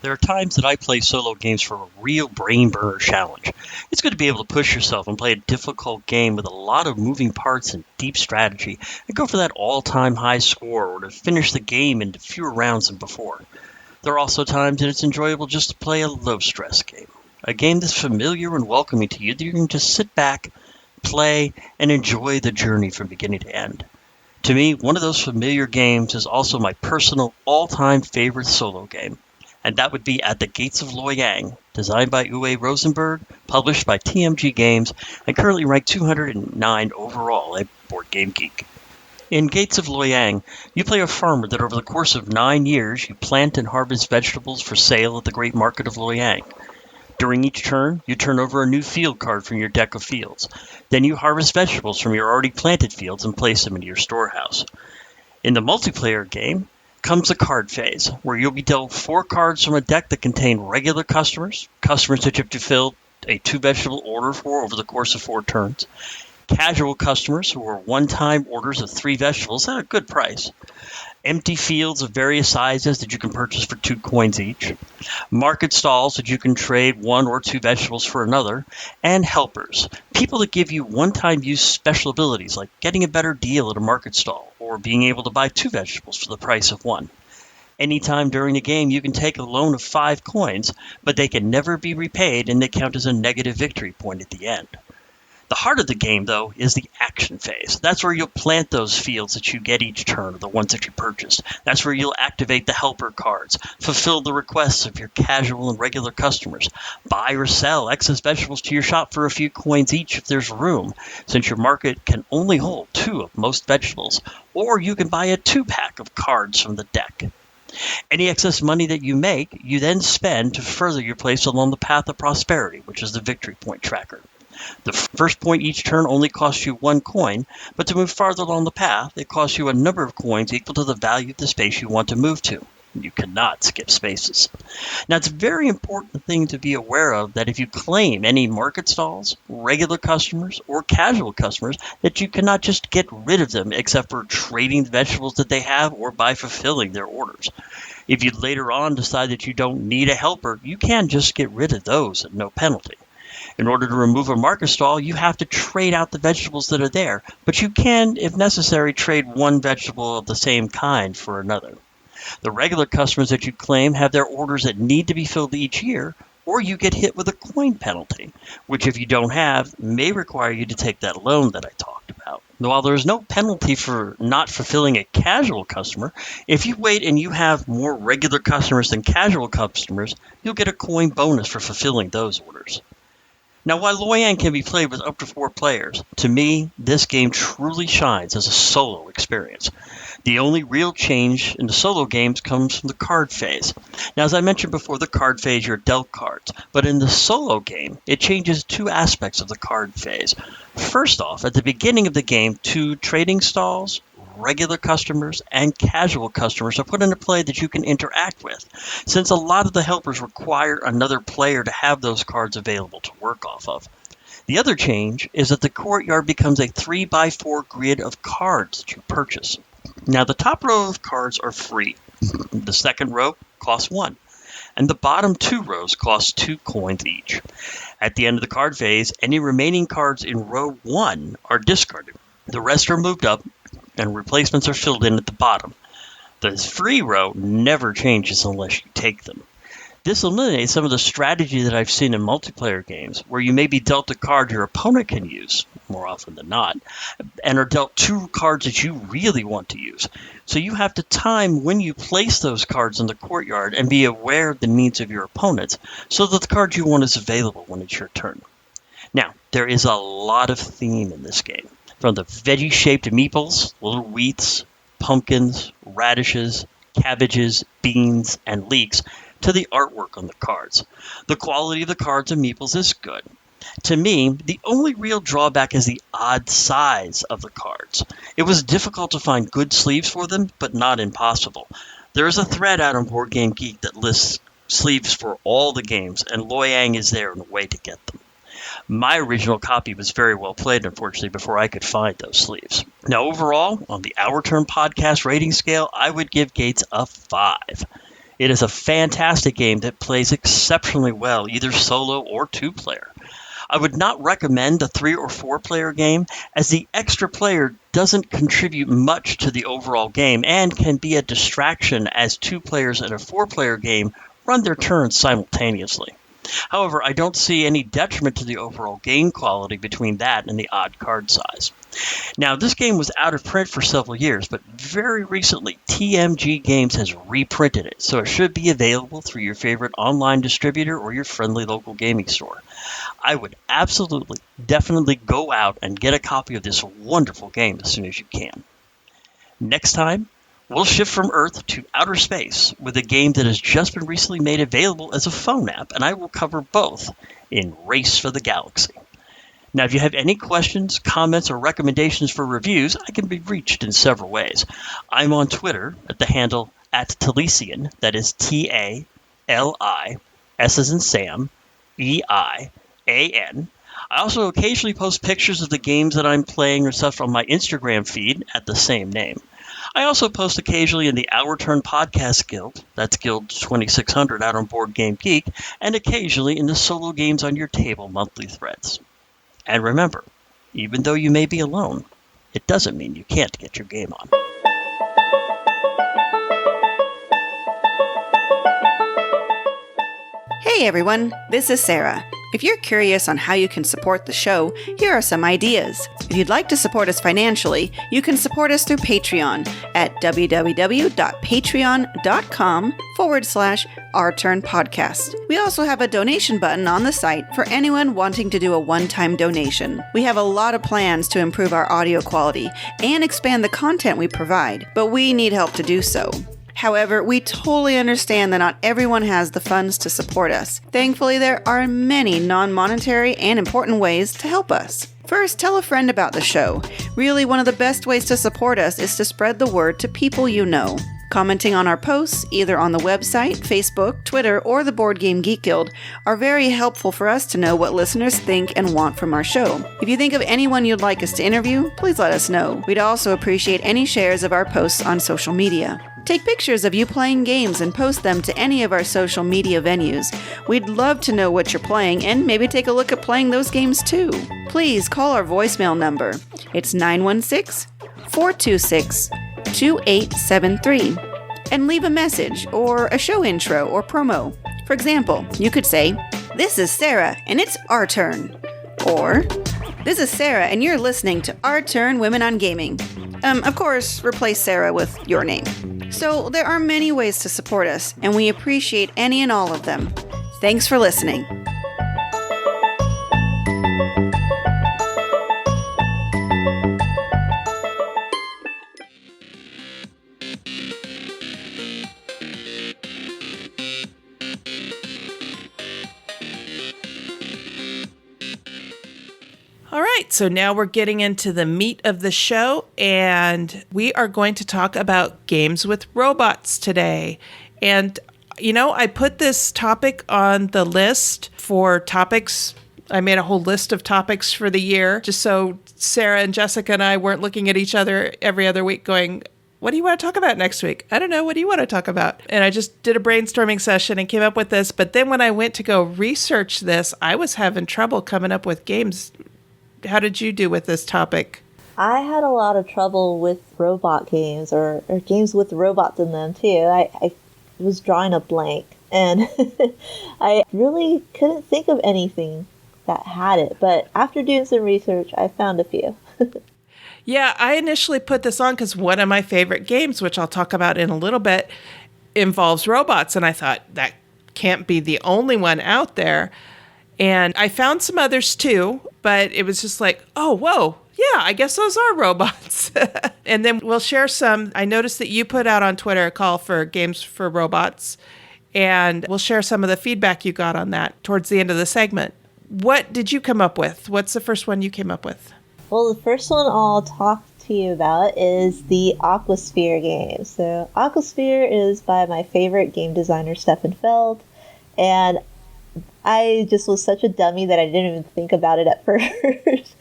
There are times that I play solo games for a real brain burner challenge. It's good to be able to push yourself and play a difficult game with a lot of moving parts and deep strategy and go for that all-time high score or to finish the game in fewer rounds than before. There are also times that it's enjoyable just to play a low-stress game. A game that's familiar and welcoming to you that you can just sit back, play, and enjoy the journey from beginning to end. To me, one of those familiar games is also my personal all-time favorite solo game. And that would be At the Gates of Loyang, designed by Uwe Rosenberg, published by TMG Games, and currently ranked 209 overall at Board Game Geek. In Gates of Loyang, you play a farmer that over the course of 9 years you plant and harvest vegetables for sale at the Great Market of Loyang. During each turn, you turn over a new field card from your deck of fields. Then you harvest vegetables from your already planted fields and place them into your storehouse. In the multiplayer game, comes the card phase, where you'll be dealt 4 cards from a deck that contain regular customers that you have to fill a 2-vegetable order for over the course of 4 turns, casual customers who are one-time orders of 3 vegetables at a good price, empty fields of various sizes that you can purchase for 2 coins each, market stalls that you can trade 1 or 2 vegetables for another, and helpers, people that give you one-time use special abilities like getting a better deal at a market stall or being able to buy 2 vegetables for the price of 1. Anytime during the game you can take a loan of 5 coins, but they can never be repaid and they count as a negative victory point at the end. The heart of the game, though, is the action phase. That's where you'll plant those fields that you get each turn, or the ones that you purchased. That's where you'll activate the helper cards, fulfill the requests of your casual and regular customers, buy or sell excess vegetables to your shop for a few coins each if there's room, since your market can only hold 2 of most vegetables, or you can buy a 2-pack of cards from the deck. Any excess money that you make, you then spend to further your place along the path of prosperity, which is the victory point tracker. The first point each turn only costs you 1 coin, but to move farther along the path, it costs you a number of coins equal to the value of the space you want to move to. You cannot skip spaces. Now, it's a very important thing to be aware of that if you claim any market stalls, regular customers, or casual customers, that you cannot just get rid of them except for trading the vegetables that they have or by fulfilling their orders. If you later on decide that you don't need a helper, you can just get rid of those at no penalty. In order to remove a market stall, you have to trade out the vegetables that are there, but you can, if necessary, trade 1 vegetable of the same kind for another. The regular customers that you claim have their orders that need to be filled each year, or you get hit with a coin penalty, which if you don't have, may require you to take that loan that I talked about. While there is no penalty for not fulfilling a casual customer, if you wait and you have more regular customers than casual customers, you'll get a coin bonus for fulfilling those orders. Now, while Loyang can be played with up to 4 players, to me, this game truly shines as a solo experience. The only real change in the solo games comes from the card phase. Now, as I mentioned before, the card phase, you're dealt cards. But in the solo game, it changes 2 aspects of the card phase. First off, at the beginning of the game, 2 trading stalls, regular customers, and casual customers are put into play that you can interact with, since a lot of the helpers require another player to have those cards available to work off of. The other change is that the courtyard becomes a 3x4 grid of cards that you purchase. Now, the top row of cards are free. The second row costs 1. And the bottom 2 rows cost 2 coins each. At the end of the card phase, any remaining cards in row 1 are discarded. The rest are moved up, and replacements are filled in at the bottom. The free row never changes unless you take them. This eliminates some of the strategy that I've seen in multiplayer games, where you may be dealt a card your opponent can use, more often than not, and are dealt 2 cards that you really want to use. So you have to time when you place those cards in the courtyard and be aware of the needs of your opponents, so that the card you want is available when it's your turn. Now, there is a lot of theme in this game. From the veggie-shaped meeples, little wheats, pumpkins, radishes, cabbages, beans, and leeks, to the artwork on the cards. The quality of the cards and meeples is good. To me, the only real drawback is the odd size of the cards. It was difficult to find good sleeves for them, but not impossible. There is a thread out on Board Game Geek that lists sleeves for all the games, and Loyang is there in a way to get them. My original copy was very well played, unfortunately, before I could find those sleeves. Now, overall, on the Our Turn podcast rating scale, I would give Gates a 5. It is a fantastic game that plays exceptionally well, either solo or two-player. I would not recommend a 3 or 4-player game, as the extra player doesn't contribute much to the overall game and can be a distraction as 2 players in a 4-player game run their turns simultaneously. However, I don't see any detriment to the overall game quality between that and the odd card size. Now, this game was out of print for several years, but very recently, TMG Games has reprinted it, so it should be available through your favorite online distributor or your friendly local gaming store. I would absolutely, definitely go out and get a copy of this wonderful game as soon as you can. Next time, we'll shift from Earth to outer space with a game that has just been recently made available as a phone app, and I will cover both in Race for the Galaxy. Now, if you have any questions, comments, or recommendations for reviews, I can be reached in several ways. I'm on Twitter at the handle @Talisian, that is TALI, S as in Sam, EIAN. I also occasionally post pictures of the games that I'm playing or stuff on my Instagram feed at the same name. I also post occasionally in the Our Turn Podcast Guild, that's Guild 2600 out on Board Game Geek, and occasionally in the Solo Games on Your Table monthly threads. And remember, even though you may be alone, it doesn't mean you can't get your game on. Hey everyone, this is Sarah. If you're curious on how you can support the show, here are some ideas. If you'd like to support us financially, you can support us through Patreon at www.patreon.com/OurTurnPodcast. We also have a donation button on the site for anyone wanting to do a one-time donation. We have a lot of plans to improve our audio quality and expand the content we provide, but we need help to do so. However, we totally understand that not everyone has the funds to support us. Thankfully, there are many non-monetary and important ways to help us. First, tell a friend about the show. Really, one of the best ways to support us is to spread the word to people you know. Commenting on our posts, either on the website, Facebook, Twitter, or the Board Game Geek Guild, are very helpful for us to know what listeners think and want from our show. If you think of anyone you'd like us to interview, please let us know. We'd also appreciate any shares of our posts on social media. Take pictures of you playing games and post them to any of our social media venues. We'd love to know what you're playing and maybe take a look at playing those games too. Please call our voicemail number. It's 916-426-2873. And leave a message or a show intro or promo. For example, you could say, "This is Sarah and it's our turn." Or, "This is Sarah and you're listening to Our Turn Women on Gaming." Of course, replace Sarah with your name. So there are many ways to support us, and we appreciate any and all of them. Thanks for listening. All right, so now we're getting into the meat of the show, and we are going to talk about games with robots today. And, you know, I put this topic on the list for topics. I made a whole list of topics for the year, just so Sarah and Jessica and I weren't looking at each other every other week going, "What do you want to talk about next week?" "I don't know. What do you want to talk about?" And I just did a brainstorming session and came up with this. But then when I went to go research this, I was having trouble coming up with games. How did you do with this topic? I had a lot of trouble with robot games or games with robots in them too. I was drawing a blank and I really couldn't think of anything that had it. But after doing some research, I found a few. Yeah, I initially put this on because one of my favorite games, which I'll talk about in a little bit, involves robots. And I thought that can't be the only one out there. And I found some others too, but it was just like, oh, whoa, Yeah, I guess those are robots. And then we'll share some. I noticed that you put out on Twitter a call for games for robots, and we'll share some of the feedback you got on that towards the end of the segment. What did you come up with? What's the first one you came up with? Well, the first one I'll talk to you about is the Aqua Sphere game. So Aqua Sphere is by my favorite game designer, Stefan Feld, and I just was such a dummy that I didn't even think about it at first.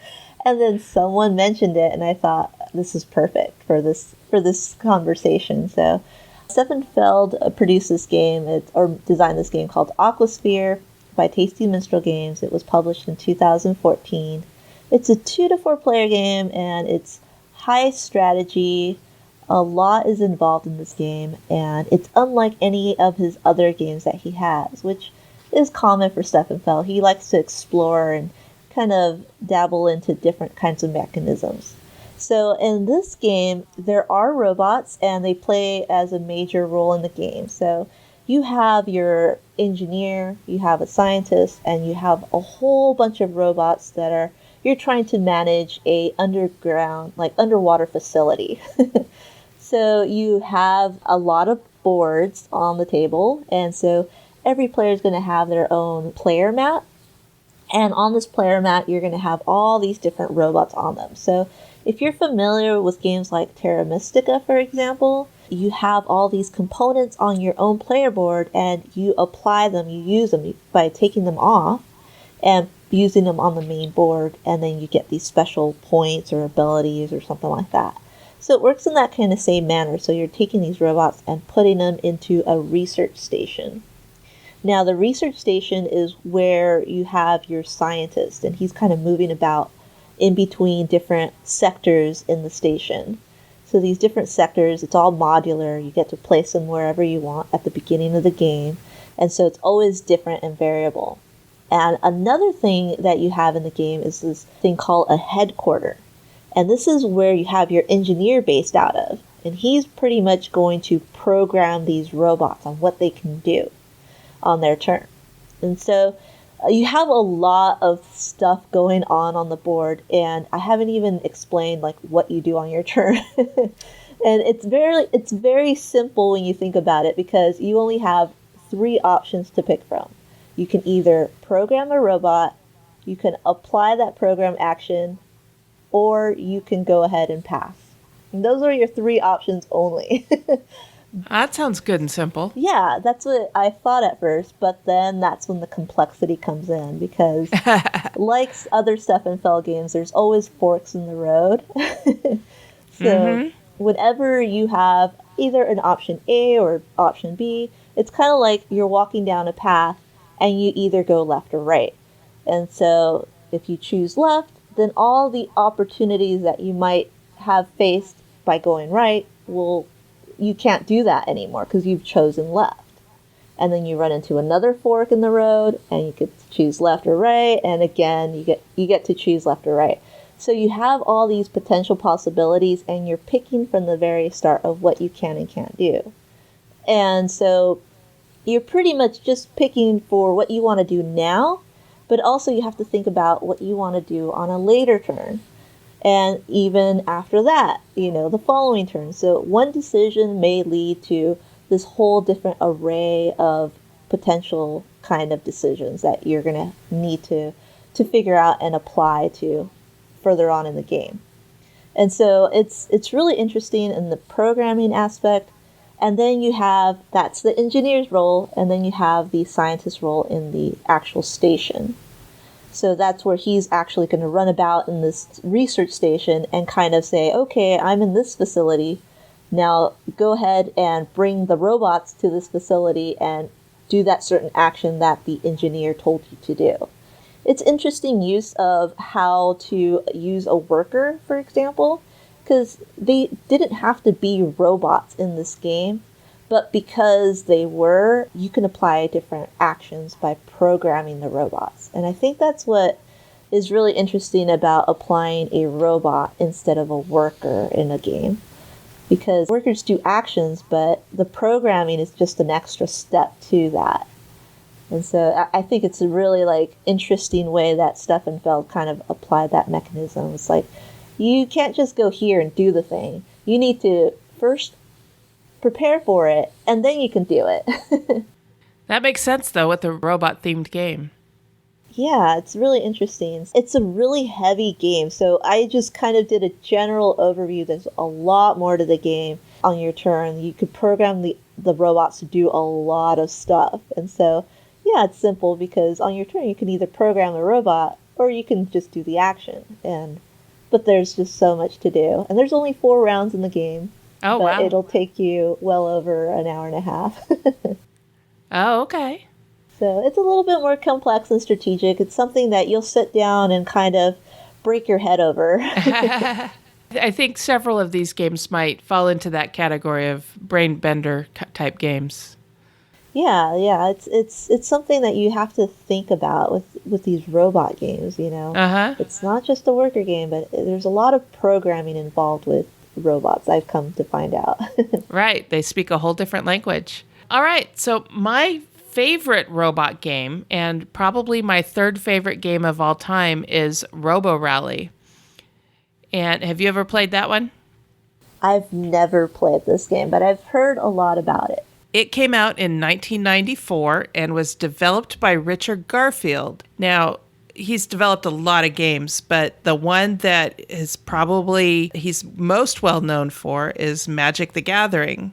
And then someone mentioned it, and I thought, this is perfect for this conversation. So Stefan Feld produced this game, or designed this game called Aqua Sphere by Tasty Minstrel Games. It was published in 2014. It's a 2 to 4 player game, and it's high strategy. A lot is involved in this game, and it's unlike any of his other games that he has, which is common for Stefan Feld. He likes to explore and kind of dabble into different kinds of mechanisms. So in this game, there are robots, and they play as a major role in the game. So you have your engineer, you have a scientist, and you have a whole bunch of robots that you're trying to manage a underwater facility. So you have a lot of boards on the table, and so every player is going to have their own player mat. And on this player mat, you're going to have all these different robots on them. So if you're familiar with games like Terra Mystica, for example, you have all these components on your own player board, and you apply them, you use them by taking them off and using them on the main board, and then you get these special points or abilities or something like that. So it works in that kind of same manner. So you're taking these robots and putting them into a research station. Now, the research station is where you have your scientist, and he's kind of moving about in between different sectors in the station. So these different sectors, it's all modular. You get to place them wherever you want at the beginning of the game. And so it's always different and variable. And another thing that you have in the game is this thing called a headquarter. And this is where you have your engineer based out of. And he's pretty much going to program these robots on what they can do on their turn. And so you have a lot of stuff going on the board, and I haven't even explained like what you do on your turn. And it's very simple when you think about it, because you only have 3 options to pick from. You can either program a robot, you can apply that program action, or you can go ahead and pass. And those are your 3 options only. That sounds good and simple. Yeah, that's what I thought at first, but then that's when the complexity comes in, because like other Stefan Feld games, there's always forks in the road. So whenever you have either an option A or option B, it's kind of like you're walking down a path and you either go left or right. And so if you choose left, then all the opportunities that you might have faced by going right you can't do that anymore because you've chosen left. And then you run into another fork in the road, and you could choose left or right, and again you get to choose left or right. So you have all these potential possibilities, and you're picking from the very start of what you can and can't do. And so you're pretty much just picking for what you want to do now, but also you have to think about what you want to do on a later turn. And even after that, the following turn. So one decision may lead to this whole different array of potential kind of decisions that you're going to need to figure out and apply to further on in the game. And so it's really interesting in the programming aspect. And then that's the engineer's role, and then you have the scientist's role in the actual station. So that's where he's actually going to run about in this research station and kind of say, okay, I'm in this facility. Now go ahead and bring the robots to this facility and do that certain action that the engineer told you to do. It's interesting use of how to use a worker, for example, because they didn't have to be robots in this game. But because they were, you can apply different actions by programming the robots. And I think that's what is really interesting about applying a robot instead of a worker in a game. Because workers do actions, but the programming is just an extra step to that. And so I think it's a really interesting way that Stefan Feld kind of applied that mechanism. It's like You can't just go here and do the thing. You need to first prepare for it, and then you can do it. That makes sense, though, with the robot-themed game. Yeah, it's really interesting. It's a really heavy game, so I just kind of did a general overview. There's a lot more to the game on your turn. You could program the robots to do a lot of stuff. And so, yeah, it's simple because on your turn you can either program the robot or you can just do the action. But there's just so much to do. And there's only 4 rounds in the game. Oh, but wow. it'll take you well over an hour and a half. Oh, okay. So it's a little bit more complex and strategic. It's something that you'll sit down and kind of break your head over. I think several of these games might fall into that category of brain bender type games. Yeah. It's something that you have to think about with these robot games, you know. Uh-huh. It's not just a worker game, but there's a lot of programming involved with robots, I've come to find out. Right. They speak a whole different language. All right. So my favorite robot game, and probably my third favorite game of all time, is Robo Rally. And have you ever played that one? I've never played this game, but I've heard a lot about it. It came out in 1994 and was developed by Richard Garfield. Now, he's developed a lot of games, but the one that is probably he's most well known for is Magic the Gathering.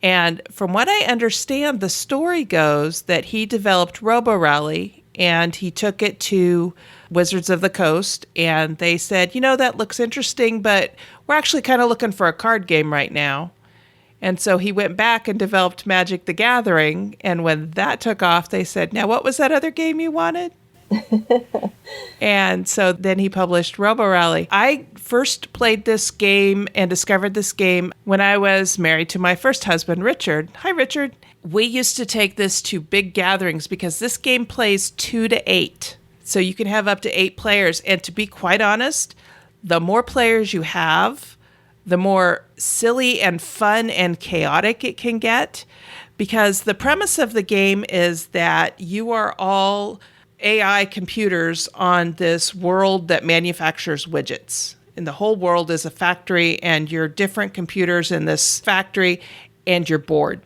And from what I understand, the story goes that he developed Robo Rally and he took it to Wizards of the Coast and they said, you know, that looks interesting, but we're actually kind of looking for a card game right now. And so he went back and developed Magic the Gathering. And when that took off, they said, now what was that other game you wanted? And so then he published Robo Rally. I first played this game and discovered this game when I was married to my first husband, Richard. Hi, Richard. We used to take this to big gatherings because this game plays 2 to 8. So you can have up to 8 players. And to be quite honest, the more players you have, the more silly and fun and chaotic it can get. Because the premise of the game is that you are all AI computers on this world that manufactures widgets. And the whole world is a factory, and you're different computers in this factory, and you're bored.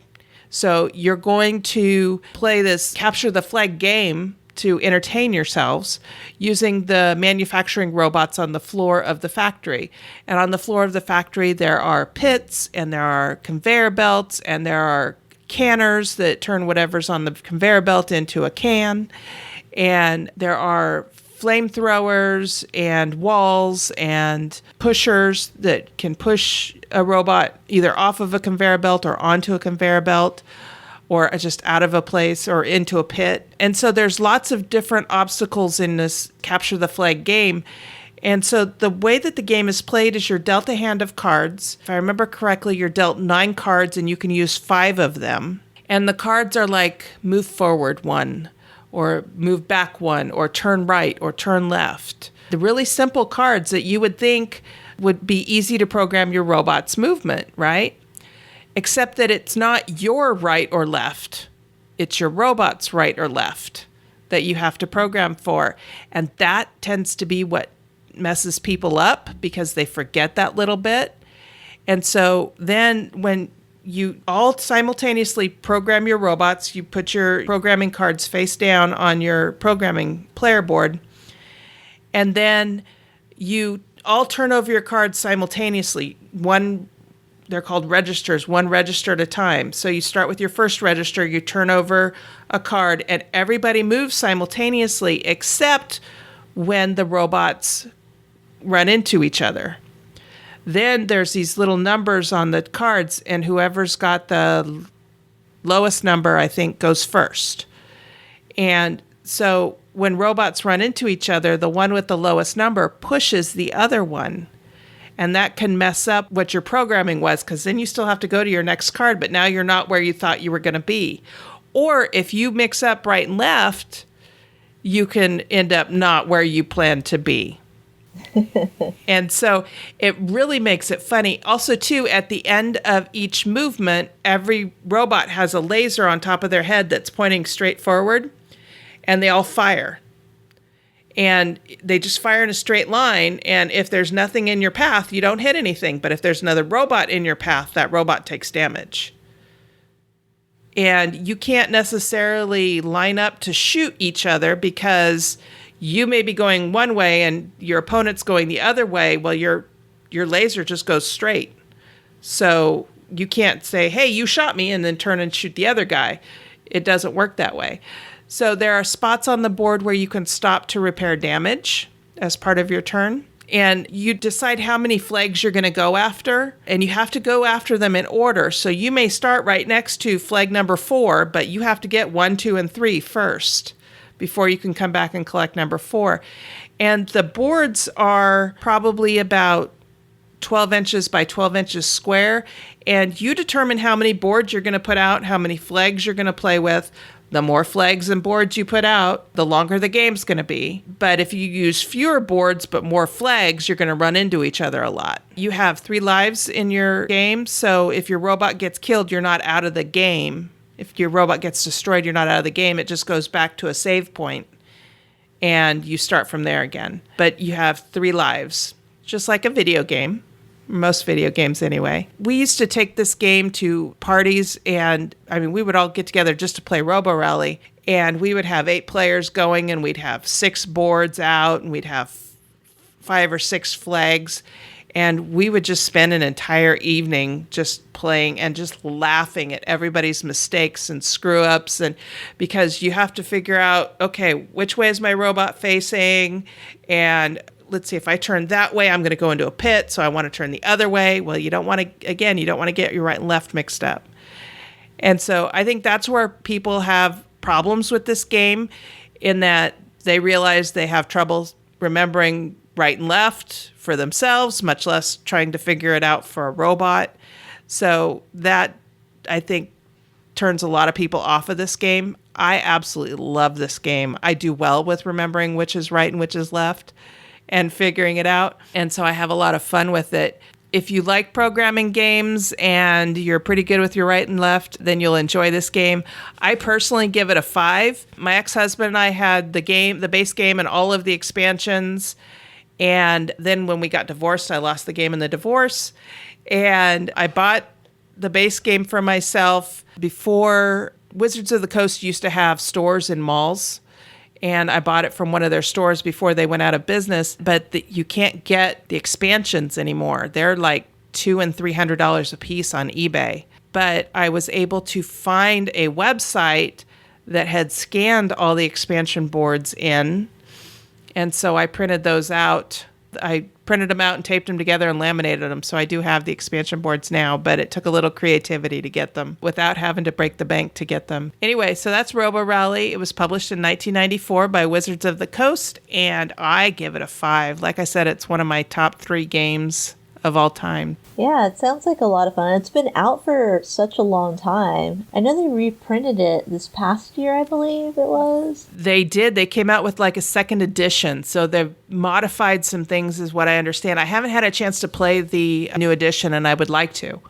So you're going to play this capture the flag game to entertain yourselves using the manufacturing robots on the floor of the factory. And on the floor of the factory, there are pits, and there are conveyor belts, and there are canners that turn whatever's on the conveyor belt into a can. And there are flamethrowers and walls and pushers that can push a robot either off of a conveyor belt or onto a conveyor belt or just out of a place or into a pit. And so there's lots of different obstacles in this capture the flag game. And so the way that the game is played is you're dealt a hand of cards. If I remember correctly, you're dealt 9 cards and you can use 5 of them. And the cards are like move forward 1, or move back 1, or turn right, or turn left. The really simple cards that you would think would be easy to program your robot's movement, right? Except that it's not your right or left. It's your robot's right or left that you have to program for. And that tends to be what messes people up because they forget that little bit. And so then when you all simultaneously program your robots. You put your programming cards face down on your programming player board, and then you all turn over your cards simultaneously. They're called registers, 1 register at a time. So you start with your first register, you turn over a card, and everybody moves simultaneously except when the robots run into each other. Then there's these little numbers on the cards, and whoever's got the lowest number, I think, goes first. And so when robots run into each other, the one with the lowest number pushes the other one. And that can mess up what your programming was, because then you still have to go to your next card, but now you're not where you thought you were going to be. Or if you mix up right and left, you can end up not where you planned to be. And so it really makes it funny. Also, too, at the end of each movement, every robot has a laser on top of their head that's pointing straight forward, and they all fire. And they just fire in a straight line. And if there's nothing in your path, you don't hit anything. But if there's another robot in your path, that robot takes damage. And you can't necessarily line up to shoot each other because you may be going one way and your opponent's going the other way. Well, your laser just goes straight. So you can't say, hey, you shot me, and then turn and shoot the other guy. It doesn't work that way. So there are spots on the board where you can stop to repair damage as part of your turn. And you decide how many flags you're going to go after, and you have to go after them in order. So you may start right next to flag number 4, but you have to get 1, 2, and 3 first before you can come back and collect number 4. And the boards are probably about 12 inches by 12 inches square, and you determine how many boards you're going to put out, how many flags you're going to play with. The more flags and boards you put out, the longer the game's going to be. But if you use fewer boards but more flags, you're going to run into each other a lot. You have 3 lives in your game, so if your robot gets killed, you're not out of the game. If your robot gets destroyed, you're not out of the game. It just goes back to a save point, and you start from there again. But you have 3 lives, just like a video game. Most video games anyway. We used to take this game to parties, and we would all get together just to play Robo Rally, and we would have 8 players going, and we'd have 6 boards out, and we'd have 5 or 6 flags, and we would just spend an entire evening just playing and just laughing at everybody's mistakes and screw-ups, and because you have to figure out, okay, which way is my robot facing, and let's see, if I turn that way, I'm going to go into a pit, so I want to turn the other way. Well, you don't want to get your right and left mixed up. And so I think that's where people have problems with this game, in that they realize they have trouble remembering right and left for themselves, much less trying to figure it out for a robot. So that, I think, turns a lot of people off of this game. I absolutely love this game. I do well with remembering which is right and which is left and figuring it out. And so I have a lot of fun with it. If you like programming games and you're pretty good with your right and left, then you'll enjoy this game. I personally give it a 5. My ex-husband and I had the base game and all of the expansions. And then when we got divorced, I lost the game in the divorce. And I bought the base game for myself before. Wizards of the Coast used to have stores in malls, and I bought it from one of their stores before they went out of business. But you can't get the expansions anymore. They're like $200 and $300 a piece on eBay. But I was able to find a website that had scanned all the expansion boards in, and so I printed those out. I printed them out and taped them together and laminated them. So I do have the expansion boards now, but it took a little creativity to get them without having to break the bank to get them. Anyway, so that's Robo Rally. It was published in 1994 by Wizards of the Coast, and I give it a 5. Like I said, it's one of my top 3 games of all time. Yeah, it sounds like a lot of fun. It's been out for such a long time. I know they reprinted it this past year, I believe it was. They did. They came out with like a second edition. So they've modified some things is what I understand. I haven't had a chance to play the new edition, and I would like to.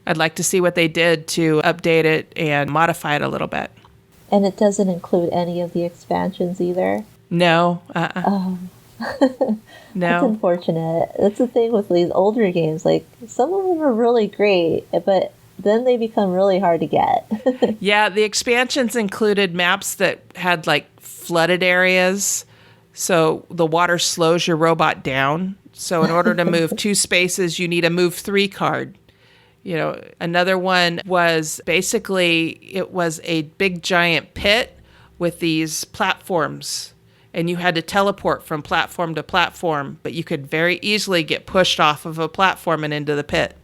I'd like to see what they did to update it and modify it a little bit. And it doesn't include any of the expansions either? No. Oh. No. That's unfortunate. That's the thing with these older games. Like, some of them are really great, but then they become really hard to get. Yeah, the expansions included maps that had like flooded areas, so the water slows your robot down. So in order to move 2 spaces, you need a move 3 card. You know, another one was basically, it was a big giant pit with these platforms, and you had to teleport from platform to platform, but you could very easily get pushed off of a platform and into the pit.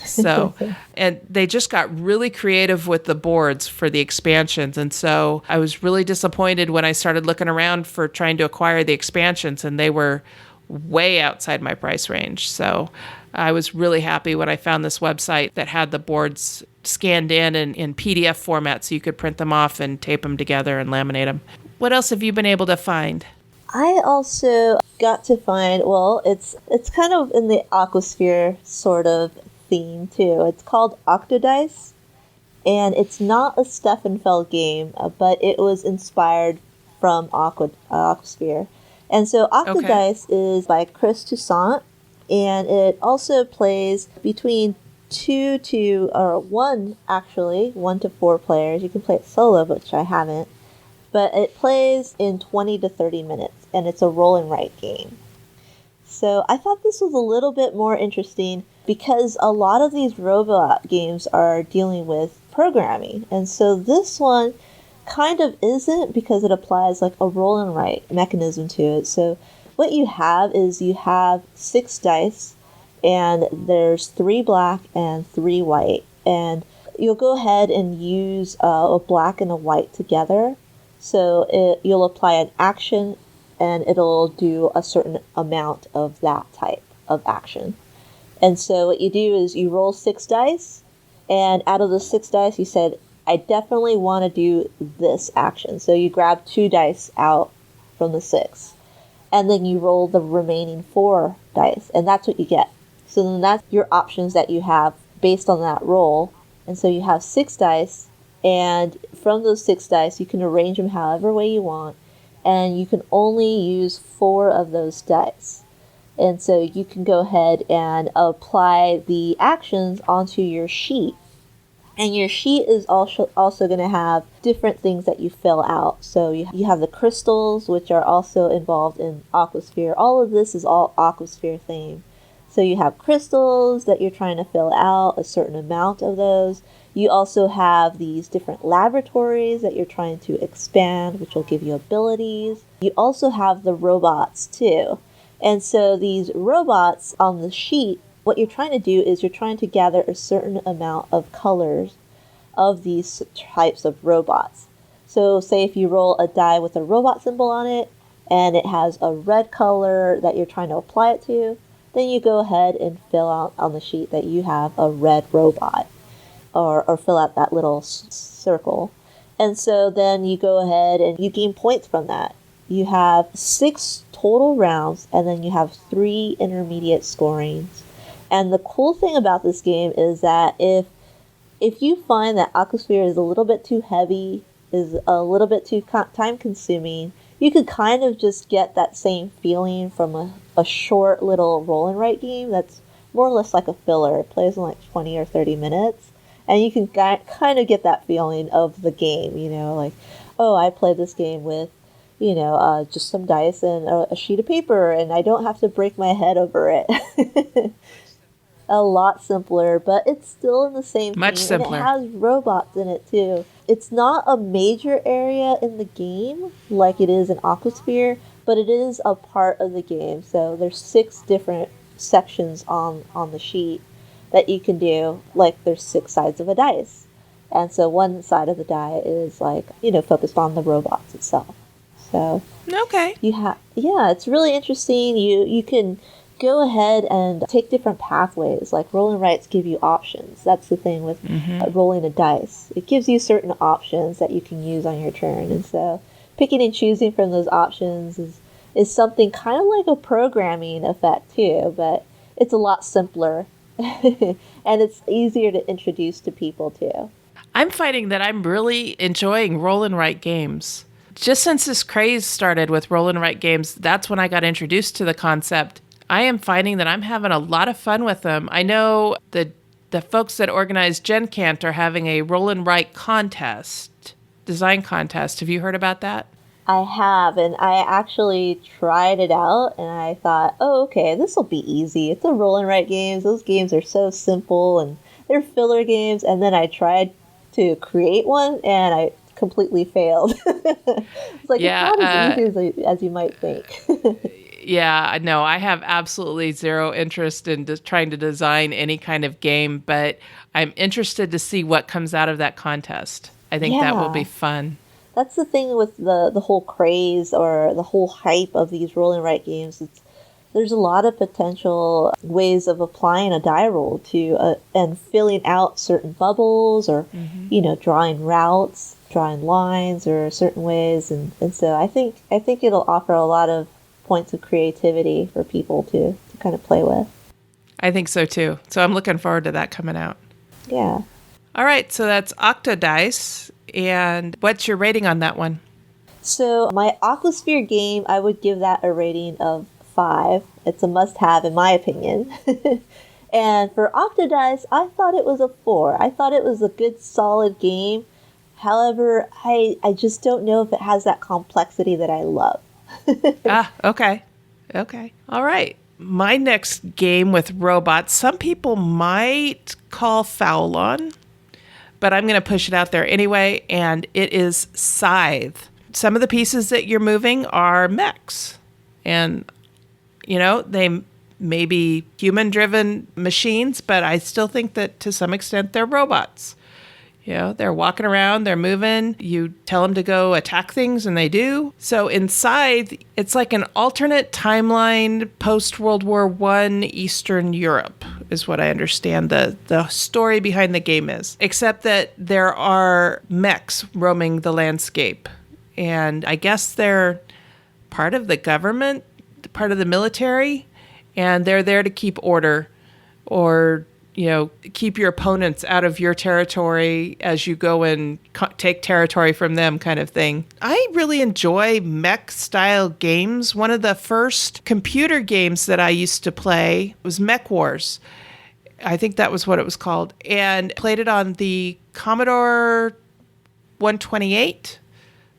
So, and they just got really creative with the boards for the expansions. And so I was really disappointed when I started looking around for trying to acquire the expansions, and they were way outside my price range. So I was really happy when I found this website that had the boards scanned in PDF format, so you could print them off and tape them together and laminate them. What else have you been able to find? I also got to find, well, it's kind of in the Aqua Sphere sort of theme too. It's called Octodice, and it's not a Steffenfeld game, but it was inspired from Aqua Sphere. And so Okay. Octodice is by Chris Toussaint, and it also plays between 1 to 4 players. You can play it solo, which I haven't. But it plays in 20 to 30 minutes, and it's a roll and write game. So I thought this was a little bit more interesting because a lot of these robot games are dealing with programming. And so this one kind of isn't, because it applies like a roll and write mechanism to it. So what you have is you have 6 dice, and there's 3 black and 3 white. And you'll go ahead and use a black and a white together. So you'll apply an action, and it'll do a certain amount of that type of action. And so what you do is you roll 6 dice, and out of the 6 dice, you said, I definitely want to do this action. So you grab 2 dice out from the 6, and then you roll the remaining 4 dice, and that's what you get. So then that's your options that you have based on that roll. And so you have 6 dice, and from those 6 dice, you can arrange them however way you want, and you can only use 4 of those dice. And so you can go ahead and apply the actions onto your sheet. And your sheet is also going to have different things that you fill out. So you have the crystals, which are also involved in Aqua Sphere. All of this is all Aqua Sphere themed. So you have crystals that you're trying to fill out, a certain amount of those. You also have these different laboratories that you're trying to expand, which will give you abilities. You also have the robots too. And so these robots on the sheet, what you're trying to do is you're trying to gather a certain amount of colors of these types of robots. So say if you roll a die with a robot symbol on it, and it has a red color that you're trying to apply it to, then you go ahead and fill out on the sheet that you have a red robot, or fill out that little circle. And so then you go ahead and you gain points from that. You have 6 total rounds, and then you have 3 intermediate scorings. And the cool thing about this game is that if you find that Aqua Sphere is a little bit too heavy, is a little bit too time consuming, you could kind of just get that same feeling from a short little roll and write game that's more or less like a filler. It plays in like 20 or 30 minutes. And you can kind of get that feeling of the game, like, oh, I played this game with, just some dice and a sheet of paper, and I don't have to break my head over it. A lot simpler, but it's still in the same Much theme, simpler. and it has robots in it too. It's not a major area in the game like it is in Aqua Sphere, but it is a part of the game. So there's 6 different sections on the sheet that you can do. Like there's 6 sides of a dice, and so one side of the die is like focused on the robots itself. So Okay. it's really interesting. You can go ahead and take different pathways. Like roll and writes give you options. That's the thing with rolling a dice. It gives you certain options that you can use on your turn, and so picking and choosing from those options is something kind of like a programming effect too, but it's a lot simpler. And it's easier to introduce to people too. I'm finding that I'm really enjoying roll and write games. Just since this craze started with roll and write games, that's when I got introduced to the concept. I am finding that I'm having a lot of fun with them. I know the folks that organize Gen Cant are having a roll and write design contest. Have you heard about that? I have, and I actually tried it out, and I thought, oh, okay, this will be easy. It's a roll and write games. Those games are so simple, and they're filler games. And then I tried to create one, and I completely failed. It's like, it's not as easy as you might think. Yeah, no, I have absolutely zero interest in trying to design any kind of game, but I'm interested to see what comes out of that contest. I think that will be fun. That's the thing with the whole craze or the whole hype of these roll and write games. There's a lot of potential ways of applying a die roll to and filling out certain bubbles, or drawing routes, drawing lines, or certain ways, and so I think it'll offer a lot of points of creativity for people to kind of play with. I think so too. So I'm looking forward to that coming out. Yeah. All right, so that's Octodice. And what's your rating on that one? So my Aqua Sphere game, I would give that a rating of 5. It's a must-have in my opinion. And for Octodice, I thought it was a 4. I thought it was a good, solid game. However, I just don't know if it has that complexity that I love. Okay. Okay. All right. My next game with robots, some people might call foul on, but I'm going to push it out there anyway, and it is Scythe. Some of the pieces that you're moving are mechs, and, they may be human-driven machines, but I still think that to some extent they're robots. They're walking around, they're moving. You tell them to go attack things, and they do. So in Scythe, it's like an alternate timeline post-World War I Eastern Europe, is what I understand the story behind the game is. Except that there are mechs roaming the landscape. And I guess they're part of the government, part of the military, and they're there to keep order or keep your opponents out of your territory as you go and take territory from them, kind of thing. I really enjoy mech-style games. One of the first computer games that I used to play was Mech Wars. I think that was what it was called. And played it on the Commodore 128.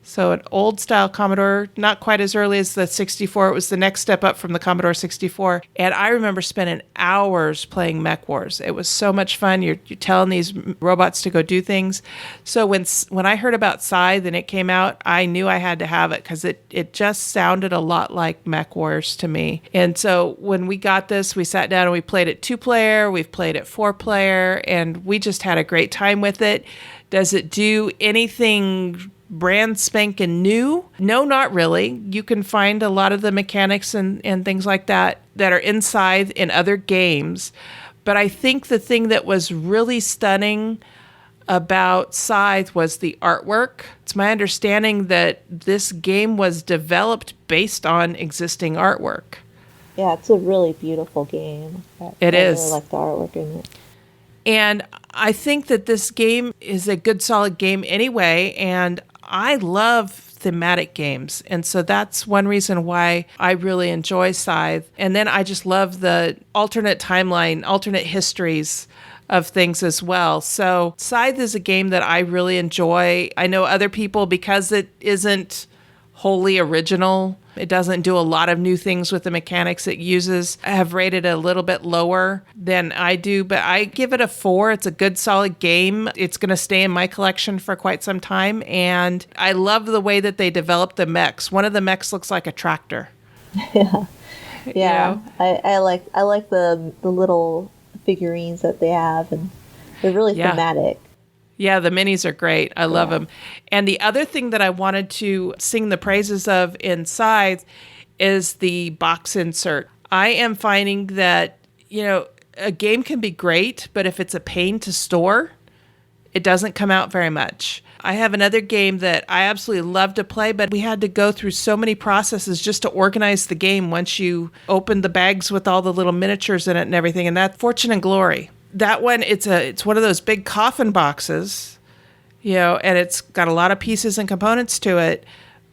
So an old-style Commodore, not quite as early as the 64. It was the next step up from the Commodore 64. And I remember spending hours playing Mech Wars. It was so much fun. You're telling these robots to go do things. So when I heard about Scythe and it came out, I knew I had to have it because it just sounded a lot like Mech Wars to me. And so when we got this, we sat down and we played it 2-player. We've played it 4-player. And we just had a great time with it. Does it do anything brand spanking new? No, not really. You can find a lot of the mechanics and things like that are inside in other games. But I think the thing that was really stunning about Scythe was the artwork. It's my understanding that this game was developed based on existing artwork. Yeah, it's a really beautiful game. It is. I really like the artwork in it. And I think that this game is a good, solid game anyway, and I love thematic games. And so that's one reason why I really enjoy Scythe. And then I just love the alternate timeline, alternate histories of things as well. So Scythe is a game that I really enjoy. I know other people, because it isn't wholly original, it doesn't do a lot of new things with the mechanics it uses, have rated it a little bit lower than I do, but I give it a 4. It's a good, solid game. It's going to stay in my collection for quite some time, and I love the way that they developed the mechs. One of the mechs looks like a tractor. Yeah. I like the little figurines that they have, and they're really thematic. Yeah, the minis are great. I love them. And the other thing that I wanted to sing the praises of in Scythe is the box insert. I am finding that, a game can be great, but if it's a pain to store, it doesn't come out very much. I have another game that I absolutely love to play, but we had to go through so many processes just to organize the game once you open the bags with all the little miniatures in it and everything, and that's Fortune and Glory. That one, it's one of those big coffin boxes, and it's got a lot of pieces and components to it,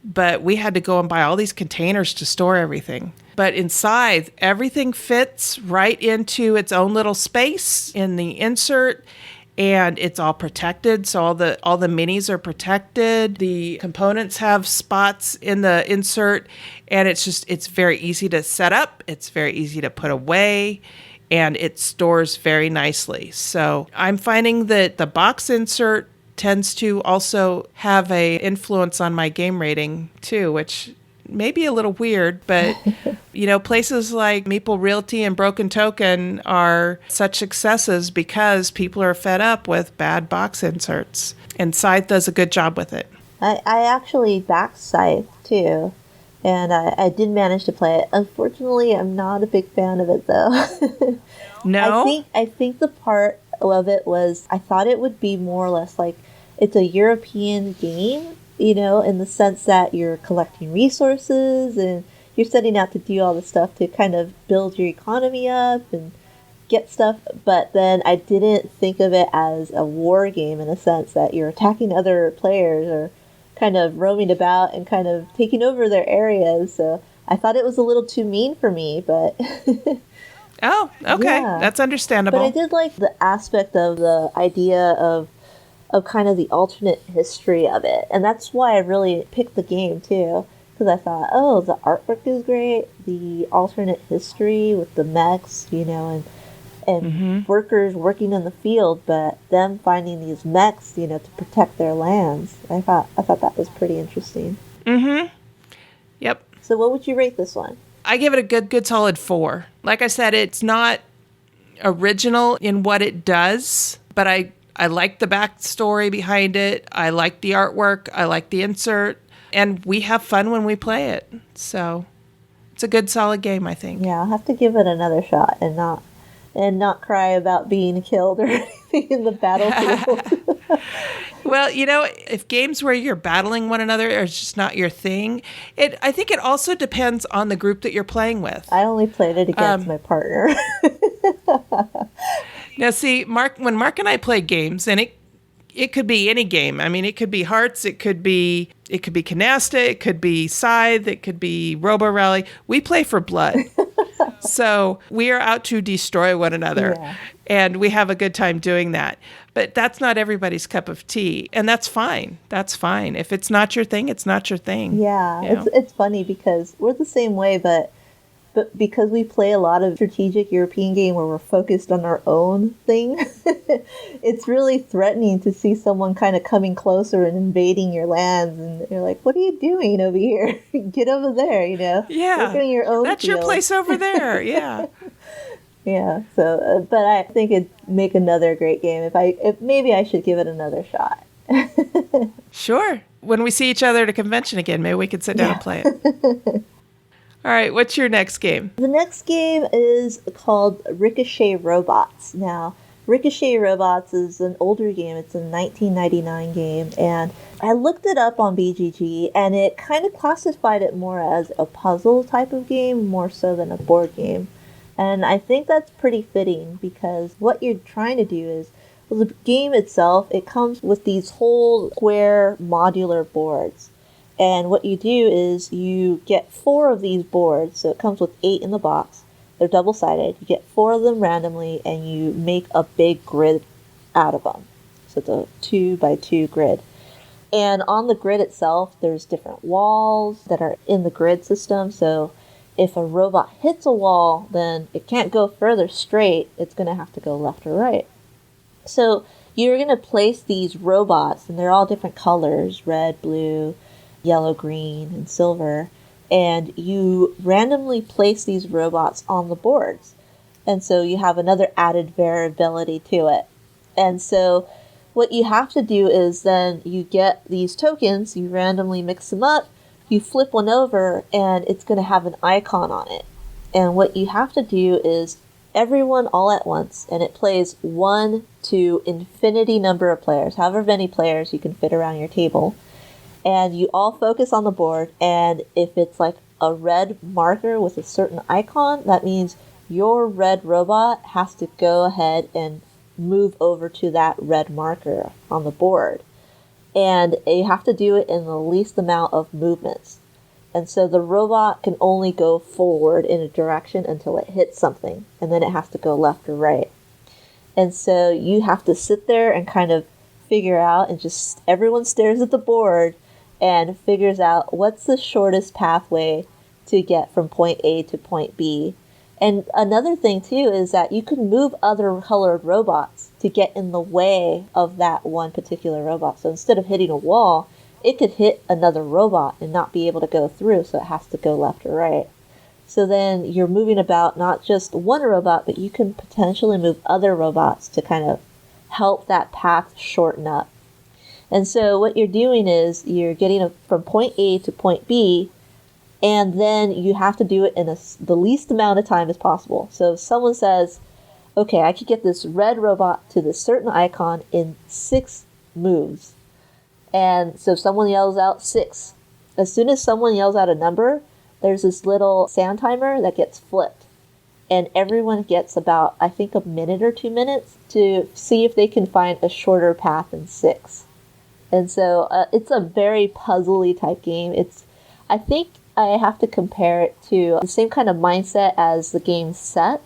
but we had to go and buy all these containers to store everything. But in Scythe, everything fits right into its own little space in the insert, and it's all protected. So all the minis are protected. The components have spots in the insert, and it's very easy to set up. It's very easy to put away, and it stores very nicely. So I'm finding that the box insert tends to also have a influence on my game rating too, which may be a little weird, but places like Meeple Realty and Broken Token are such successes because people are fed up with bad box inserts, and Scythe does a good job with it. I actually backed Scythe too, and I did manage to play it. Unfortunately, I'm not a big fan of it though. No? I think the part of it was, I thought it would be more or less like it's a European game, in the sense that you're collecting resources and you're setting out to do all the stuff to kind of build your economy up and get stuff. But then I didn't think of it as a war game in a sense that you're attacking other players or kind of roaming about and kind of taking over their areas. So I thought it was a little too mean for me, but Oh, okay. Yeah. That's understandable. but I did like the aspect of the idea of kind of the alternate history of it. And that's why I really picked the game too. Because I thought, oh, the artwork is great, the alternate history with the mechs, and workers working in the field, but them finding these mechs, to protect their lands. I thought that was pretty interesting. Yep. So what would you rate this one? I give it a good solid 4. Like I said, it's not original in what it does, but I like the backstory behind it. I like the artwork. I like the insert. And we have fun when we play it. So it's a good solid game, I think. Yeah, I'll have to give it another shot and not cry about being killed or anything in the battlefield. Well, if games where you're battling one another are just not your thing, I think it also depends on the group that you're playing with. I only played it against my partner. Now, see, when Mark and I play games, and it could be any game. I mean, it could be Hearts, it could be Canasta, it could be Scythe, it could be Robo Rally. We play for blood. So we are out to destroy one another. Yeah. And we have a good time doing that. But that's not everybody's cup of tea. And that's fine. That's fine. If it's not your thing, it's not your thing. Yeah, it's funny because we're the same way, but because we play a lot of strategic European game where we're focused on our own thing, it's really threatening to see someone kind of coming closer and invading your lands, and you're like, what are you doing over here? Get over there, Yeah. Work on your own That's your field. place over there. Yeah. Yeah, so, but I think it'd make another great game if maybe I should give it another shot. Sure. When we see each other at a convention again, maybe we could sit down and play it. All right, what's your next game? The next game is called Ricochet Robots. Now, Ricochet Robots is an older game. It's a 1999 game, and I looked it up on BGG, and it kind of classified it more as a puzzle type of game, more so than a board game. And I think that's pretty fitting because what you're trying to do is, well, the game itself, it comes with these whole square modular boards. And what you do is you get 4 of these boards, so it comes with 8 in the box. They're double-sided. You get 4 of them randomly, and you make a big grid out of them. So it's a 2x2 grid. And on the grid itself, there's different walls that are in the grid system. So if a robot hits a wall, then it can't go further straight. It's going to have to go left or right. So you're going to place these robots, and they're all different colors, red, blue, yellow, green, and silver, and you randomly place these robots on the boards. And so you have another added variability to it. And so what you have to do is then you get these tokens, you randomly mix them up, you flip one over, and it's going to have an icon on it. And what you have to do is everyone all at once, and it plays 1 to infinity number of players, however many players you can fit around your table. And you all focus on the board, and if it's like a red marker with a certain icon, that means your red robot has to go ahead and move over to that red marker on the board. And you have to do it in the least amount of movements. And so the robot can only go forward in a direction until it hits something, and then it has to go left or right. And so you have to sit there and kind of figure out, and just everyone stares at the board and figures out what's the shortest pathway to get from point A to point B. And another thing too is that you can move other colored robots to get in the way of that one particular robot. So instead of hitting a wall, it could hit another robot and not be able to go through, so it has to go left or right. So then you're moving about not just one robot, but you can potentially move other robots to kind of help that path shorten up. And so what you're doing is you're getting from point A to point B, and then you have to do it in the least amount of time as possible. So if someone says, okay, I could get this red robot to this certain icon in 6 moves. And so if someone yells out 6, as soon as someone yells out a number, there's this little sound timer that gets flipped. And everyone gets about, I think, a minute or 2 minutes to see if they can find a shorter path than 6. And so it's a very puzzly type game. I think I have to compare it to the same kind of mindset as the game Set.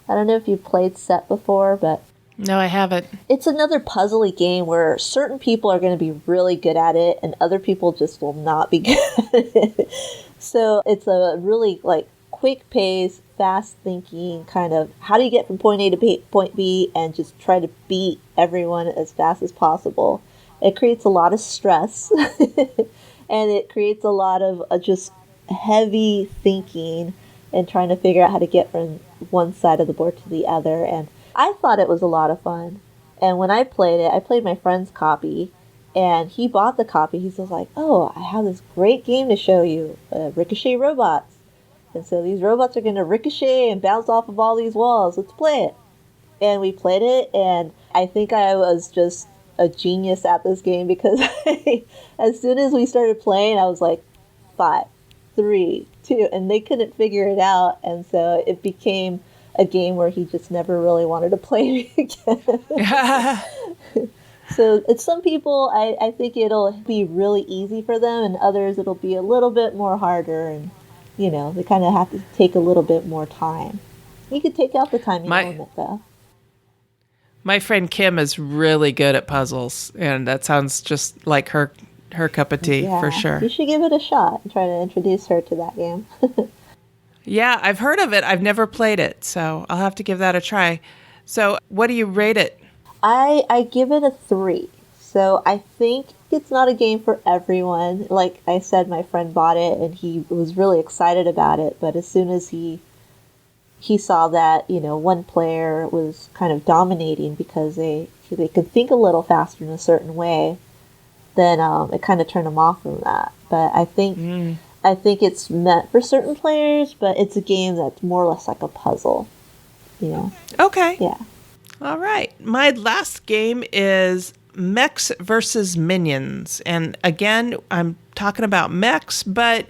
I don't know if you've played Set before, but No, I haven't. it's another puzzly game where certain people are going to be really good at it and other people just will not be good at it. So it's a really like quick pace, fast thinking kind of how do you get from point A to point B and just try to beat everyone as fast as possible. It creates a lot of stress and it creates a lot of just heavy thinking and trying to figure out how to get from one side of the board to the other. And I thought it was a lot of fun. And when I played it, I played my friend's copy, and he bought the copy. He was like, oh, I have this great game to show you, Ricochet Robots. And so these robots are going to ricochet and bounce off of all these walls. Let's play it. And we played it, and I think I was just a genius at this game because as soon as we started playing, I was like, 5, 3, 2, and they couldn't figure it out. And so it became a game where he just never really wanted to play me again. So it's some people, I think it'll be really easy for them, and others it'll be a little bit more harder, and you know, they kind of have to take a little bit more time. You could take out the timing element though. My friend Kim is really good at puzzles, and that sounds just like her cup of tea for sure. You should give it a shot and try to introduce her to that game. Yeah, I've heard of it. I've never played it, so I'll have to give that a try. So what do you rate it? I give it a 3. So I think it's not a game for everyone. Like I said, my friend bought it and he was really excited about it. But as soon as he saw that, you know, one player was kind of dominating because they could think a little faster in a certain way, then it kind of turned him off from that. But I think it's meant for certain players, but it's a game that's more or less like a puzzle, you know? Okay. Yeah. All right. My last game is Mechs versus Minions. And again, I'm talking about mechs, but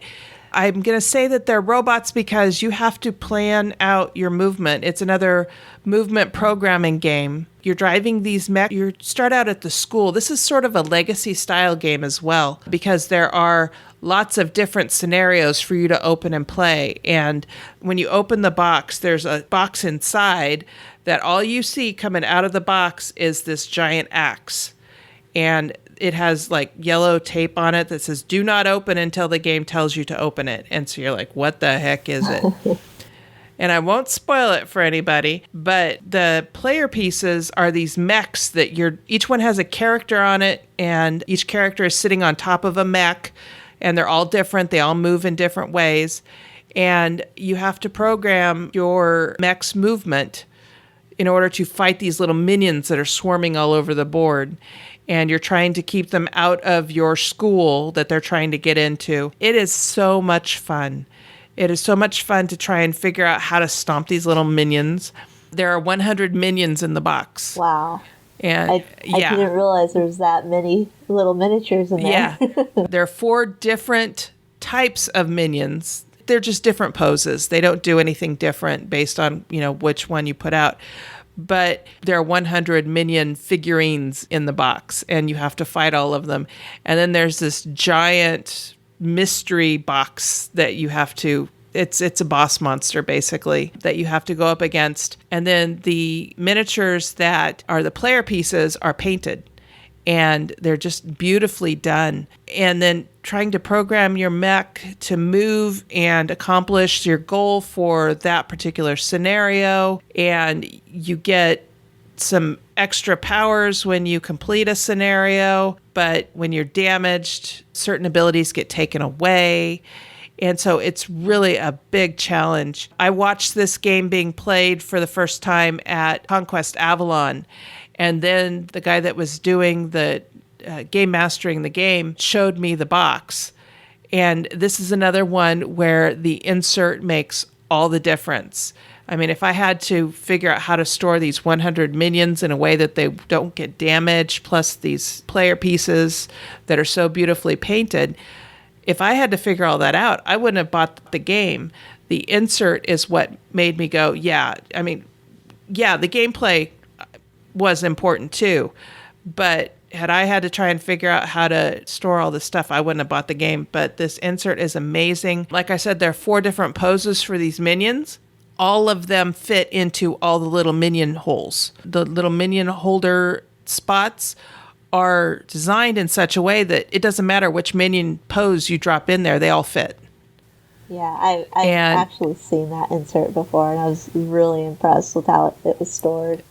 I'm going to say that they're robots because you have to plan out your movement. It's another movement programming game. You're driving these mechs. You start out at the school. This is sort of a legacy style game as well because there are lots of different scenarios for you to open and play. And when you open the box, there's a box inside that all you see coming out of the box is this giant axe. And it has like yellow tape on it that says, do not open until the game tells you to open it. And so you're like, what the heck is it? And I won't spoil it for anybody, but the player pieces are these mechs that each one has a character on it, and each character is sitting on top of a mech, and they're all different. They all move in different ways. And you have to program your mech's movement in order to fight these little minions that are swarming all over the board. And you're trying to keep them out of your school that they're trying to get into. It is so much fun. It is so much fun to try and figure out how to stomp these little minions. There are 100 minions in the box. Wow. And I didn't realize there was that many little miniatures in there. Yeah. There are 4 different types of minions. They're just different poses. They don't do anything different based on, you know, which one you put out. But there are 100 minion figurines in the box, and you have to fight all of them. And then there's this giant mystery box that you have to, it's a boss monster, basically, that you have to go up against. And then the miniatures that are the player pieces are painted, and they're just beautifully done. And then trying to program your mech to move and accomplish your goal for that particular scenario. And you get some extra powers when you complete a scenario, but when you're damaged, certain abilities get taken away. And so it's really a big challenge. I watched this game being played for the first time at Conquest Avalon. And then the guy that was doing the game mastering the game showed me the box. And this is another one where the insert makes all the difference. I mean, if I had to figure out how to store these 100 minions in a way that they don't get damaged, plus these player pieces that are so beautifully painted, if I had to figure all that out, I wouldn't have bought the game. The insert is what made me go, yeah. I mean, yeah, the gameplay was important too, but Had I had to try and figure out how to store all this stuff, I wouldn't have bought the game. But this insert is amazing. Like I said, there are 4 different poses for these minions. All of them fit into all the little minion holes. The little minion holder spots are designed in such a way that it doesn't matter which minion pose you drop in there, they all fit. Yeah, I've actually seen that insert before, and I was really impressed with how it was stored.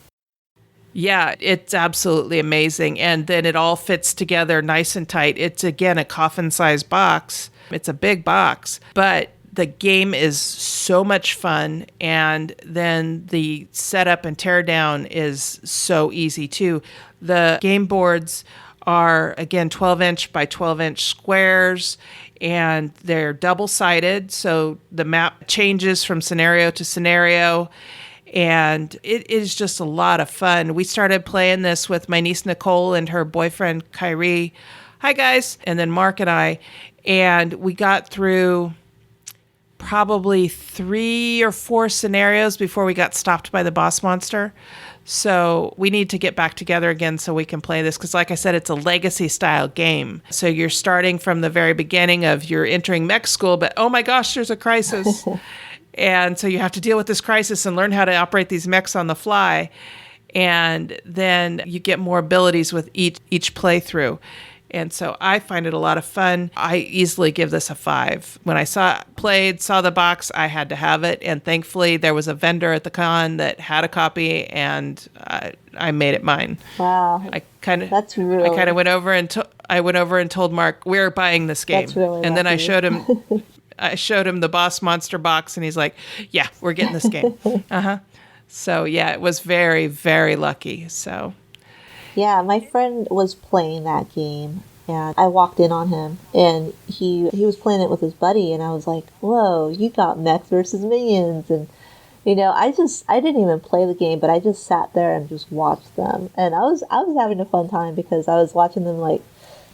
Yeah, it's absolutely amazing. And then it all fits together nice and tight. It's, again, a coffin-sized box. It's a big box, but the game is so much fun. And then the setup and teardown is so easy, too. The game boards are, again, 12-inch by 12-inch squares, and they're double-sided, so the map changes from scenario to scenario, and it is just a lot of fun. We started playing this with my niece Nicole and her boyfriend Kyrie. Hi, guys. And then Mark and I, and we got through probably 3 or 4 scenarios before we got stopped by the boss monster. So we need to get back together again so we can play this, because like I said, it's a legacy style game. So you're starting from the very beginning of you're entering mech school, but oh my gosh, there's a crisis. And so you have to deal with this crisis and learn how to operate these mechs on the fly. And then you get more abilities with each playthrough. And so I find it a lot of fun. I easily give this a 5. When I saw the box, I had to have it. And thankfully, there was a vendor at the con that had a copy, and I made it mine. Wow, that's really. I kind of went over and told Mark, we're buying this game. That's really and then I lucky. showed him. I showed him the boss monster box, and he's like, "Yeah, we're getting this game." So yeah, it was very, very lucky. So. Yeah, my friend was playing that game, and I walked in on him, and he was playing it with his buddy, and I was like, "Whoa, you got mechs versus minions!" And I didn't even play the game, but I just sat there and just watched them, and I was having a fun time because I was watching them like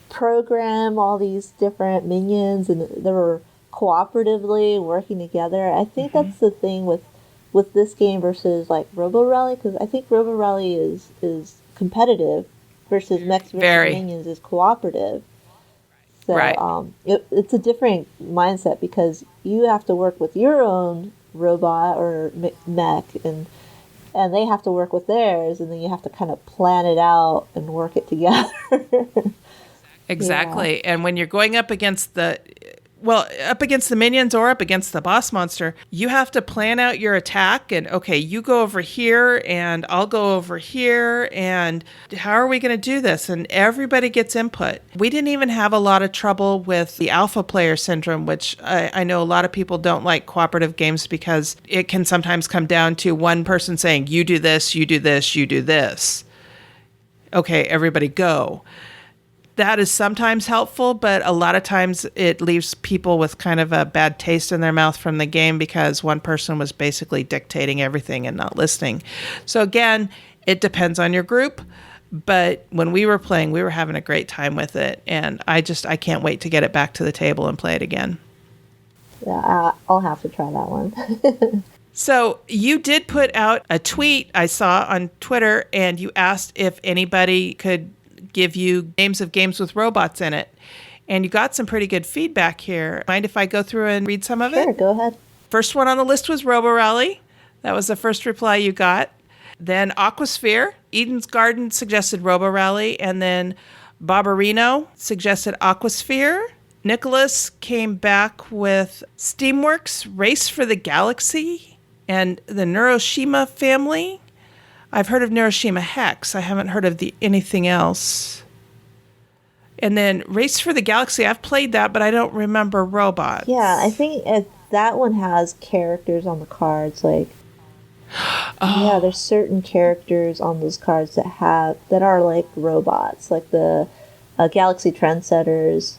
program all these different minions, and they were cooperatively working together. I think that's the thing with this game versus like Robo Rally, because I think Robo Rally is competitive versus mechs versus minions is cooperative. So right. It's a different mindset because you have to work with your own robot or mech, and they have to work with theirs, and then you have to kind of plan it out and work it together. Exactly. Yeah. And when you're going up against the minions or up against the boss monster, you have to plan out your attack and, okay, you go over here and I'll go over here, and how are we going to do this? And everybody gets input. We didn't even have a lot of trouble with the alpha player syndrome, which I know a lot of people don't like cooperative games because it can sometimes come down to one person saying, you do this, you do this, you do this. Okay, everybody go. That is sometimes helpful, but a lot of times it leaves people with kind of a bad taste in their mouth from the game because one person was basically dictating everything and not listening. So again, it depends on your group, but when we were playing, we were having a great time with it, and I can't wait to get it back to the table and play it again. Yeah, I'll have to try that one. So you did put out a tweet I saw on Twitter, and you asked if anybody could give you games with robots in it. And you got some pretty good feedback here. Mind if I go through and read some of it? Sure, go ahead. First one on the list was Robo Rally. That was the first reply you got. Then Aqua Sphere. Eden's Garden suggested Robo Rally. And then Barbarino suggested Aqua Sphere. Nicholas came back with Steamworks Race for the Galaxy and the Neuroshima family. I've heard of Neuroshima Hex. I haven't heard of anything else. And then Race for the Galaxy, I've played that, but I don't remember robots. Yeah, I think that one has characters on the cards. Like, yeah, there's certain characters on those cards that are like robots, like the Galaxy Trendsetters.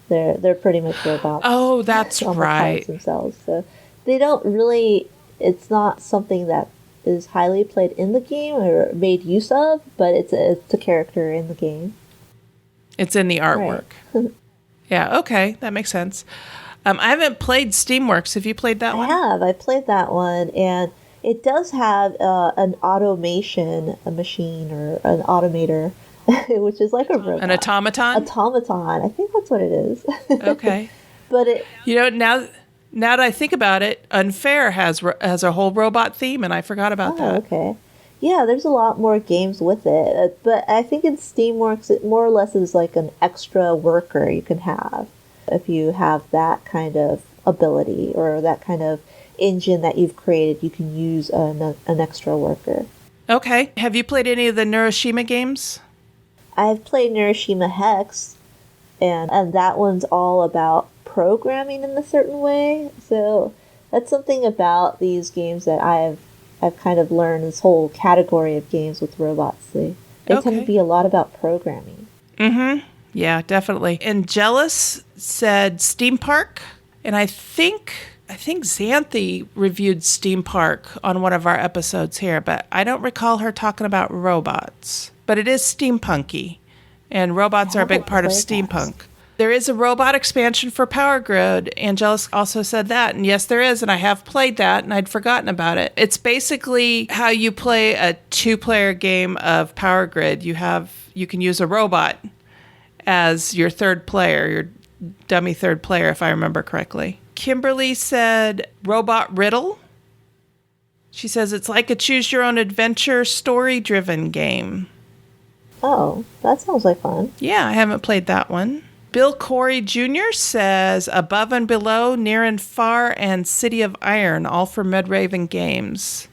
They're pretty much robots. Oh, that's on right. The cards themselves. So they don't really. It's not something that is highly played in the game or made use of, but it's a character in the game. It's in the artwork. Right. Yeah, okay, that makes sense. I haven't played Steamworks. Have you played that one? I have. I played that one, and it does have an automation, a machine or an automator, which is like a robot. An automaton? Automaton. I think that's what it is. Okay. But it... now that I think about it, Unfair has a whole robot theme, and I forgot about that. Okay. Yeah, there's a lot more games with it. But I think in Steamworks, it more or less is like an extra worker you can have if you have that kind of ability or that kind of engine that you've created. You can use an extra worker. Okay. Have you played any of the Neuroshima games? I've played Neuroshima Hex, and that one's all about programming in a certain way. So that's something about these games that I've kind of learned, this whole category of games with robots. They tend to be a lot about programming. Mm-hmm. Yeah, definitely. And Jealous said Steam Park, and I think Xanthi reviewed Steam Park on one of our episodes here, but I don't recall her talking about robots. But it is steampunky, and robots are a big part of steampunk. There is a robot expansion for Power Grid. Angelus also said that. And yes, there is. And I have played that, and I'd forgotten about it. It's basically how you play a 2-player game of Power Grid. You can use a robot as your third player, your dummy third player, if I remember correctly. Kimberly said Robot Riddle. She says it's like a choose-your-own-adventure, story-driven game. Oh, that sounds like fun. Yeah, I haven't played that one. Bill Corey Jr. says Above and Below, Near and Far, and City of Iron, all for Medraven Games.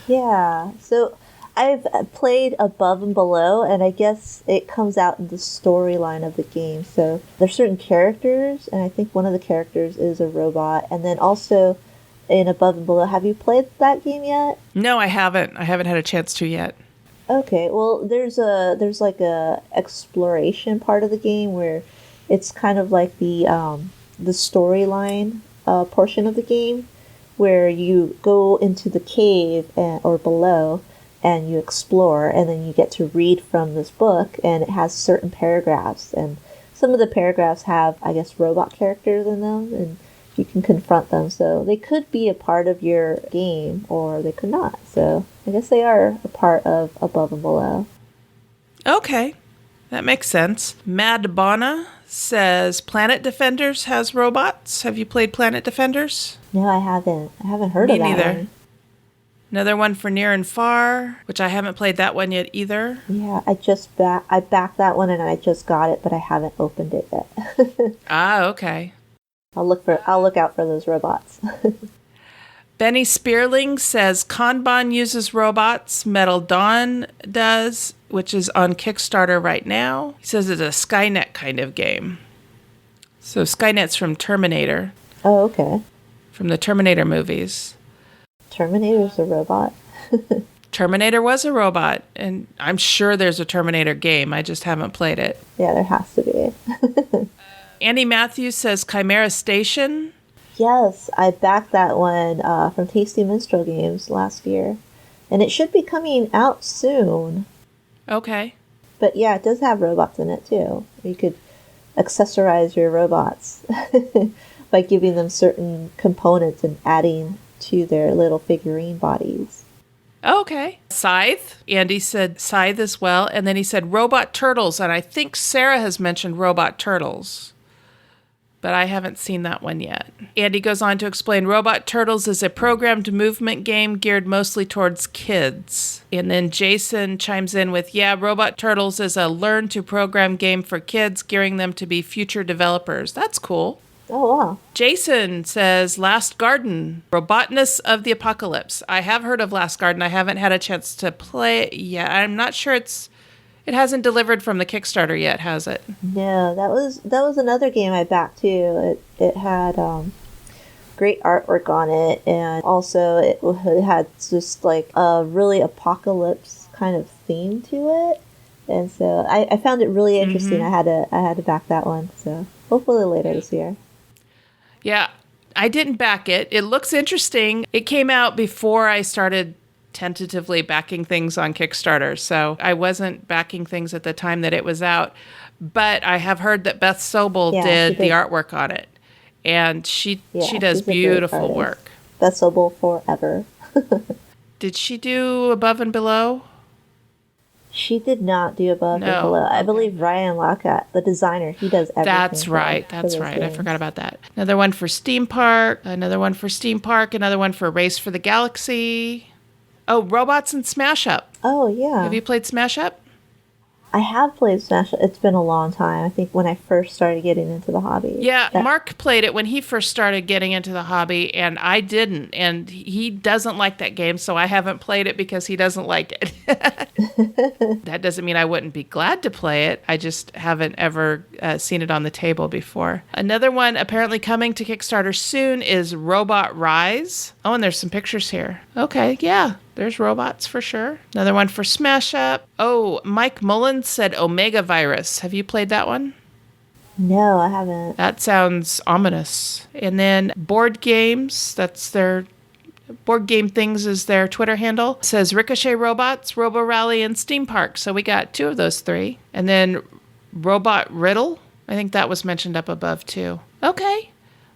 Yeah, so I've played Above and Below, and I guess it comes out in the storyline of the game. So there's certain characters, and I think one of the characters is a robot. And then also in Above and Below, have you played that game yet? No, I haven't. I haven't had a chance to yet. Okay, well, there's like a exploration part of the game where it's kind of like the storyline portion of the game, where you go into the cave or below and you explore, and then you get to read from this book, and it has certain paragraphs, and some of the paragraphs have, I guess, robot characters in them, and you can confront them. So they could be a part of your game, or they could not. So I guess they are a part of Above and Below. Okay, that makes sense. Mad Bonna says Planet Defenders has robots. Have you played Planet Defenders? No, I haven't. I haven't heard of that neither. one. Another one for Near and Far, which I haven't played that one yet either. Yeah, I backed that one, and I just got it, but I haven't opened it yet. Ah, okay. I'll look out for those robots. Benny Spearling says Kanban uses robots. Metal Dawn does, which is on Kickstarter right now. He says it's a Skynet kind of game. So Skynet's from Terminator. Oh, okay. From the Terminator movies. Terminator's a robot. Terminator was a robot, and I'm sure there's a Terminator game. I just haven't played it. Yeah, there has to be. Andy Matthews says Chimera Station. Yes, I backed that one from Tasty Minstrel Games last year. And it should be coming out soon. Okay. But yeah, it does have robots in it too. You could accessorize your robots by giving them certain components and adding to their little figurine bodies. Okay. Scythe. Andy said Scythe as well. And then he said Robot Turtles. And I think Sarah has mentioned Robot Turtles. But I haven't seen that one yet. Andy goes on to explain Robot Turtles is a programmed movement game geared mostly towards kids. And then Jason chimes in with, yeah, Robot Turtles is a learn to program game for kids, gearing them to be future developers. That's cool. Oh, wow. Jason says Last Garden, Robotness of the Apocalypse. I have heard of Last Garden. I haven't had a chance to play it yet. I'm not sure it hasn't delivered from the Kickstarter yet, has it? No, that was another game I backed too. It had great artwork on it, and also it had just like a really apocalypse kind of theme to it. And so I found it really interesting. Mm-hmm. I had to back that one. So hopefully later this year. Yeah, I didn't back it. It looks interesting. It came out before I started tentatively backing things on Kickstarter, so I wasn't backing things at the time that it was out. But I have heard that Beth Sobel did the artwork on it, and she does beautiful work. Beth Sobel forever. Did she do Above and Below? She did not do above and No. below. I Okay. believe Ryan Lockhart, the designer, he does everything. That's right. for That's those right. I games. forgot about that. Another one for Steam Park. Another one for Steam Park. Another one for Race for the Galaxy. Oh, Robots and Smash Up. Oh, yeah. Have you played Smash Up? I have played Smash. It's been a long time. I think when I first started getting into the hobby. Yeah, Mark played it when he first started getting into the hobby, and I didn't. And he doesn't like that game, so I haven't played it because he doesn't like it. That doesn't mean I wouldn't be glad to play it. I just haven't ever seen it on the table before. Another one apparently coming to Kickstarter soon is Robot Rise. Oh, and there's some pictures here. Okay, yeah. There's robots for sure. Another one for Smash Up. Oh, Mike Mullins said Omega Virus. Have you played that one? No, I haven't. That sounds ominous. And then Board Games, that's their Board Game Things is their Twitter handle. It says Ricochet Robots, Robo Rally, and Steam Park. So we got 2 of those 3. And then Robot Riddle. I think that was mentioned up above too. Okay.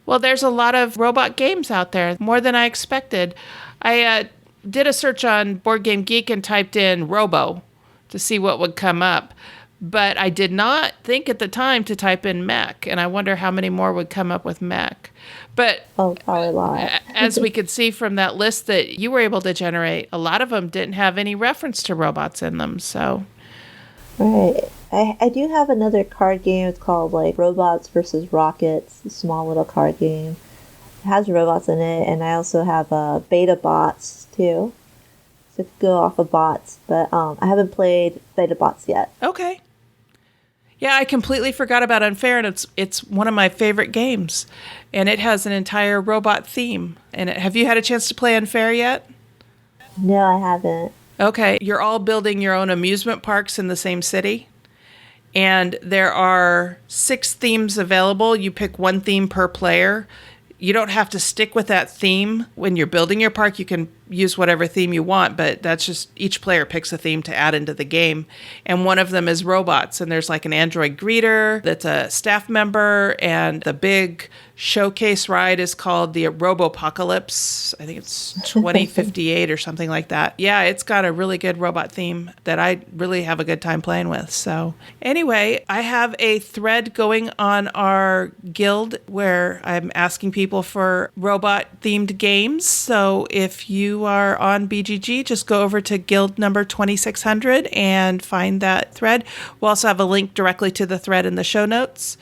Well, there's a lot of robot games out there, more than I expected. I did a search on Board Game Geek and typed in Robo to see what would come up. But I did not think at the time to type in mech, and I wonder how many more would come up with mech. But Oh, probably a lot. as we could see from that list that you were able to generate, a lot of them didn't have any reference to robots in them. So, Right. I do have another card game. It's called like Robots versus Rockets. A small little card game. It has robots in it, and I also have beta bots too. So it could go off of bots, but I haven't played beta bots yet. okay. Yeah, I completely forgot about Unfair, and it's one of my favorite games. And it has an entire robot theme. And have you had a chance to play Unfair yet? No, I haven't. Okay, you're all building your own amusement parks in the same city. And there are 6 themes available. You pick 1 theme per player. You don't have to stick with that theme. When you're building your park, you can use whatever theme you want, but that's just each player picks a theme to add into the game. And one of them is robots. And there's like an android greeter that's a staff member. And the big showcase ride is called the Robopocalypse. I think it's 2058 or something like that. Yeah, it's got a really good robot theme that I really have a good time playing with. So anyway, I have a thread going on our guild where I'm asking people for robot themed games. So if you are on BGG, just go over to guild number 2600 and find that thread. We'll also have a link directly to the thread in the show notes.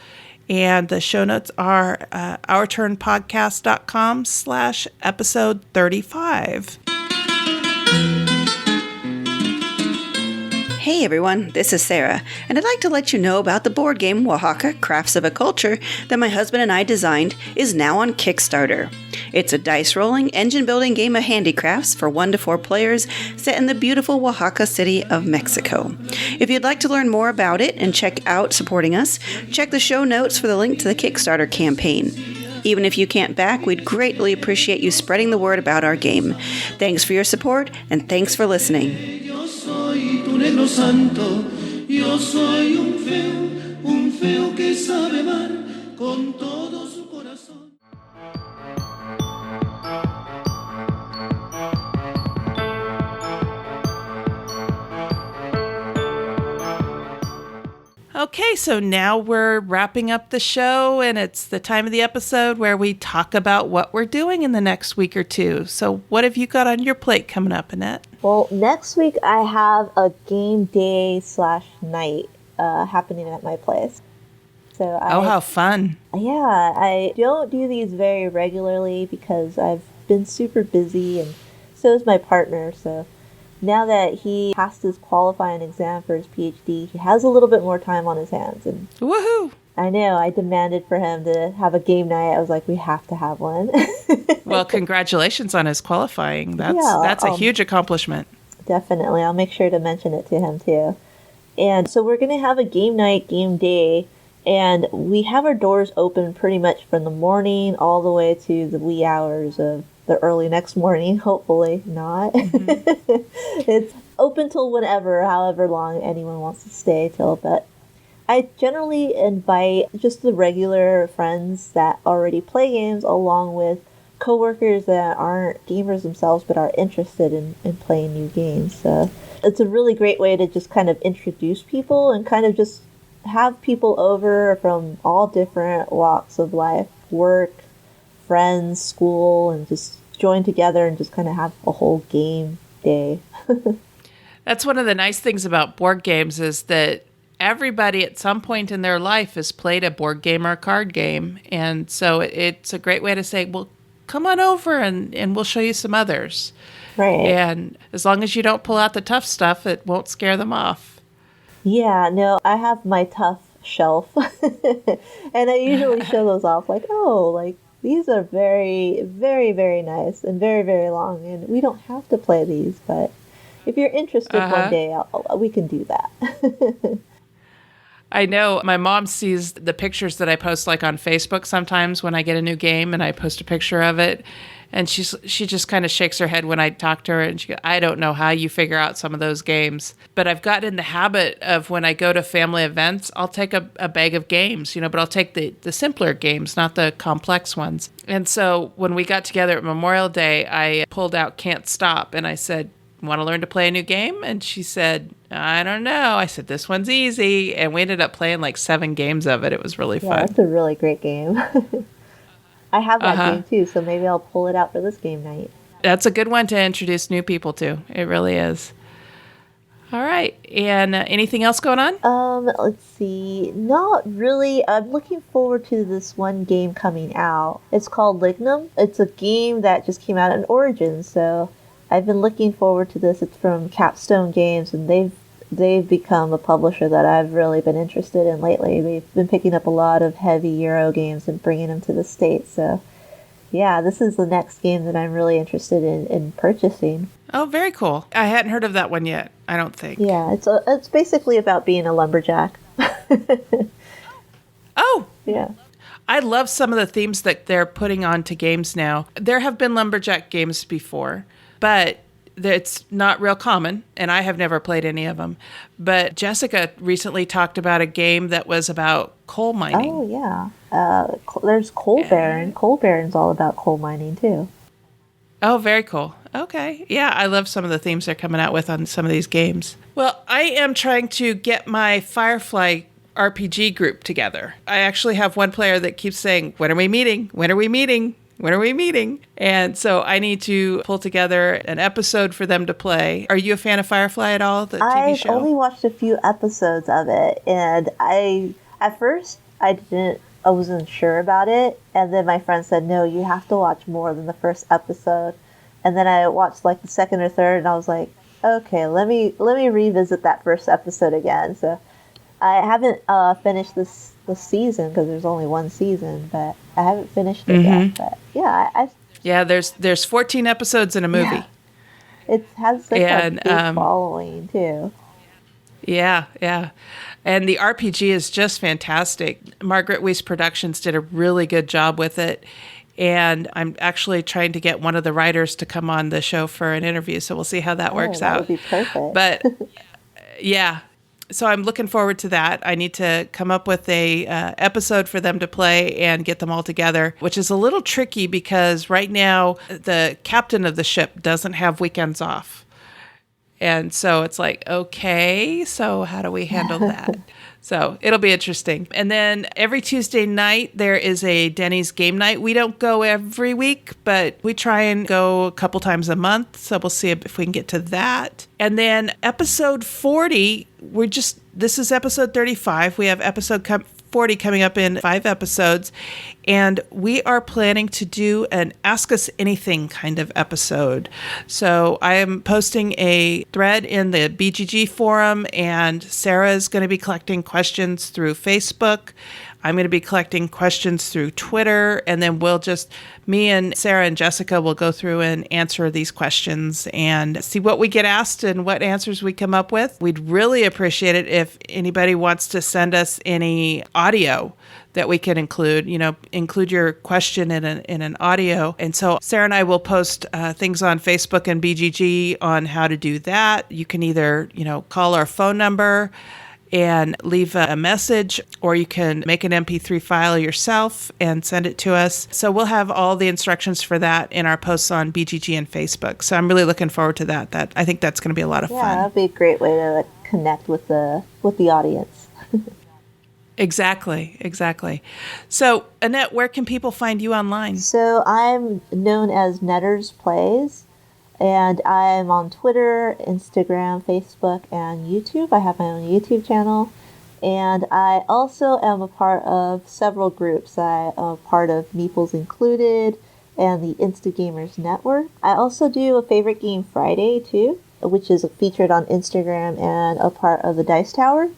And the show notes are ourturnpodcast.com/episode 35. Hey everyone, this is Sarah, and I'd like to let you know about the board game Oaxaca Crafts of a Culture that my husband and I designed is now on Kickstarter. It's a dice-rolling, engine-building game of handicrafts for 1 to 4 players set in the beautiful Oaxaca city of Mexico. If you'd like to learn more about it and check out supporting us, check the show notes for the link to the Kickstarter campaign. Even if you can't back, we'd greatly appreciate you spreading the word about our game. Thanks for your support, and thanks for listening. Negro santo, yo soy un feo que sabe amar con todo su corazón. Okay, so now we're wrapping up the show, and it's the time of the episode where we talk about what we're doing in the next week or 2. So what have you got on your plate coming up, Annette? Well, next week I have a game day / night happening at my place. So How fun. Yeah, I don't do these very regularly because I've been super busy, and so is my partner. So now that he passed his qualifying exam for his PhD, he has a little bit more time on his hands. And Woohoo! I know, I demanded for him to have a game night. I was like, we have to have one. Well, congratulations on his qualifying. That's a huge accomplishment. Definitely. I'll make sure to mention it to him too. And so we're going to have a game night, game day, and we have our doors open pretty much from the morning all the way to the wee hours of the early next morning, hopefully not. Mm-hmm. It's open till whenever, however long anyone wants to stay till, but I generally invite just the regular friends that already play games along with coworkers that aren't gamers themselves but are interested in playing new games. So it's a really great way to just kind of introduce people and kind of just have people over from all different walks of life, work, friends, school, and just join together and just kind of have a whole game day. That's one of the nice things about board games is that everybody at some point in their life has played a board game or a card game. And so it's a great way to say, well, come on over and we'll show you some others. Right. And as long as you don't pull out the tough stuff, it won't scare them off. Yeah, no, I have my tough shelf. And I usually show those off like, oh, like these are very, very, very nice and very, very long. And we don't have to play these, but if you're interested one day, we can do that. I know my mom sees the pictures that I post like on Facebook sometimes when I get a new game and I post a picture of it. And she just kind of shakes her head when I talk to her and she goes, I don't know how you figure out some of those games. But I've gotten in the habit of when I go to family events, I'll take a bag of games, but I'll take the simpler games, not the complex ones. And so when we got together at Memorial Day, I pulled out Can't Stop and I said, want to learn to play a new game? And she said, I don't know. I said, this one's easy. And we ended up playing like 7 games of it. It was really fun. That's a really great game. I have that game too, so maybe I'll pull it out for this game night. That's a good one to introduce new people to. It really is. All right. And anything else going on? Let's see. Not really. I'm looking forward to this one game coming out. It's called Lignum. It's a game that just came out in Origins, so I've been looking forward to this. It's from Capstone Games, and they've become a publisher that I've really been interested in lately. They've been picking up a lot of heavy Euro games and bringing them to the States. So, yeah, this is the next game that I'm really interested in purchasing. Oh, very cool. I hadn't heard of that one yet, I don't think. Yeah, it's basically about being a lumberjack. Oh! Yeah. I love some of the themes that they're putting onto games now. There have been lumberjack games before, but it's not real common, and I have never played any of them. But Jessica recently talked about a game that was about coal mining. Oh, yeah. There's Coal Baron. Coal Baron's all about coal mining, too. Oh, very cool. Okay. Yeah, I love some of the themes they're coming out with on some of these games. Well, I am trying to get my Firefly RPG group together. I actually have one player that keeps saying, when are we meeting? When are we meeting? When are we meeting? And so I need to pull together an episode for them to play. Are you a fan of Firefly at all, the TV show? I've only watched a few episodes of it, and at first I wasn't sure about it, and then my friend said, no, you have to watch more than the first episode. And then I watched like the second or third, and I was like, okay, let me revisit that first episode again. So I haven't finished this season because there's only one season, but I haven't finished it yet. But yeah, there's 14 episodes in a movie. Yeah. It has such a big following too. Yeah. And the RPG is just fantastic. Margaret Weiss Productions did a really good job with it. And I'm actually trying to get one of the writers to come on the show for an interview. So we'll see how that works out. That would be perfect. But yeah. So I'm looking forward to that. I need to come up with a episode for them to play and get them all together, which is a little tricky because right now the captain of the ship doesn't have weekends off. And so it's like, okay, so how do we handle that? So it'll be interesting. And then every Tuesday night, there is a Denny's game night. We don't go every week, but we try and go a couple times a month. So we'll see if we can get to that. And then episode 40, this is episode 35. We have episode 40 coming up in 5 episodes. And we are planning to do an Ask Us Anything kind of episode. So I am posting a thread in the BGG forum, and Sarah is going to be collecting questions through Facebook. I'm going to be collecting questions through Twitter, and then me and Sarah and Jessica will go through and answer these questions and see what we get asked and what answers we come up with. We'd really appreciate it if anybody wants to send us any audio that we can include your question in an audio. And so Sarah and I will post things on Facebook and BGG on how to do that. You can either, call our phone number and leave a message, or you can make an MP3 file yourself and send it to us. So we'll have all the instructions for that in our posts on BGG and Facebook. So I'm really looking forward to that. I think that's going to be a lot of fun. Yeah, that'd be a great way to connect with the audience. Exactly. So, Annette, where can people find you online? So I'm known as Netters Plays, and I'm on Twitter, Instagram, Facebook, and YouTube. I have my own YouTube channel, and I also am a part of several groups. I am a part of Meeples Included and the Instagamers Network. I also do a Favorite Game Friday, too, which is featured on Instagram and a part of the Dice Tower.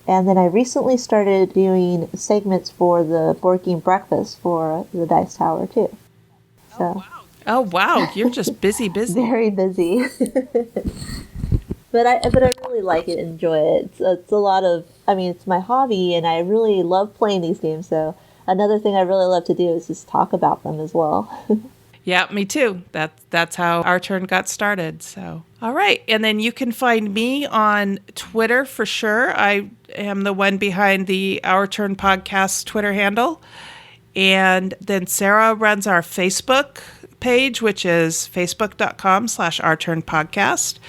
And then I recently started doing segments for the Board Game Breakfast for the Dice Tower, too. So. Oh, wow. You're just busy. Very busy. But I really like it and enjoy it. It's a lot of, it's my hobby, and I really love playing these games. So another thing I really love to do is just talk about them as well. Yeah, me too. That's how Our Turn got started. So, all right. And then you can find me on Twitter for sure. I am the one behind the Our Turn podcast Twitter handle. And then Sarah runs our Facebook page, which is facebook.com/OurTurnPodcast.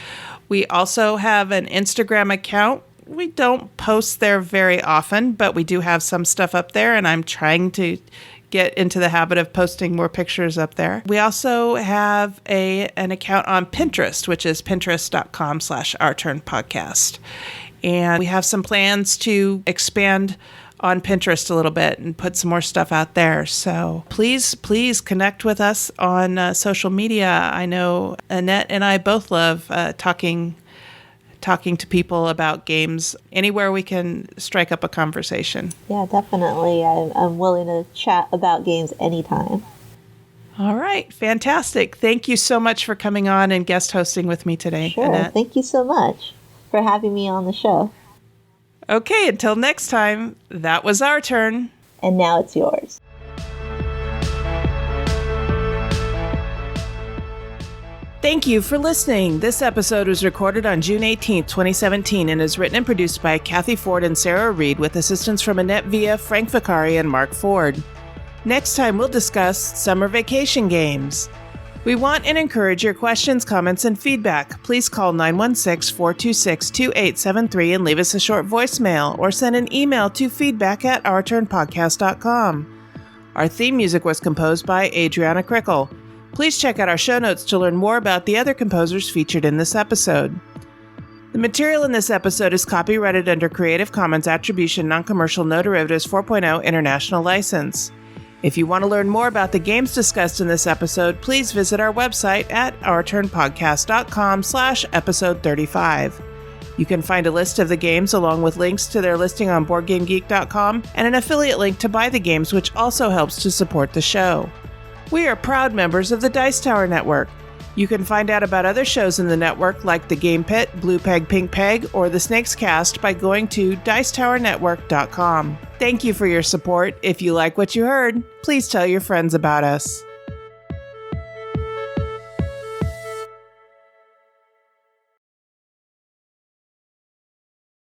We also have an Instagram account. We don't post there very often, but we do have some stuff up there, and I'm trying to get into the habit of posting more pictures up there. We also have an account on Pinterest, which is pinterest.com/OurTurnPodcast. And we have some plans to expand on Pinterest a little bit and put some more stuff out there. So please connect with us on social media. I know Annette and I both love talking to people about games. Anywhere we can strike up a conversation. Yeah, definitely. I'm willing to chat about games anytime. All right. Fantastic. Thank you so much for coming on and guest hosting with me today, Sure. Annette. Thank you so much for having me on the show. Okay, until next time, that was Our Turn. And now it's yours. Thank you for listening. This episode was recorded on June 18th, 2017, and is written and produced by Cathy Ford and Sarah Reed with assistance from Annette Villa, Frank Vicari, and Mark Ford. Next time, we'll discuss summer vacation games. We want and encourage your questions, comments, and feedback. Please call 916-426-2873 and leave us a short voicemail, or send an email to feedback@ourturnpodcast.com. Our theme music was composed by Adriana Crickle. Please check out our show notes to learn more about the other composers featured in this episode. The material in this episode is copyrighted under Creative Commons Attribution Non-Commercial No Derivatives 4.0 International License. If you want to learn more about the games discussed in this episode, please visit our website at ourturnpodcast.com/episode 35. You can find a list of the games along with links to their listing on BoardGameGeek.com and an affiliate link to buy the games, which also helps to support the show. We are proud members of the Dice Tower Network. You can find out about other shows in the network like The Game Pit, Blue Peg, Pink Peg, or The Snakes Cast by going to dicetowernetwork.com. Thank you for your support. If you like what you heard, please tell your friends about us.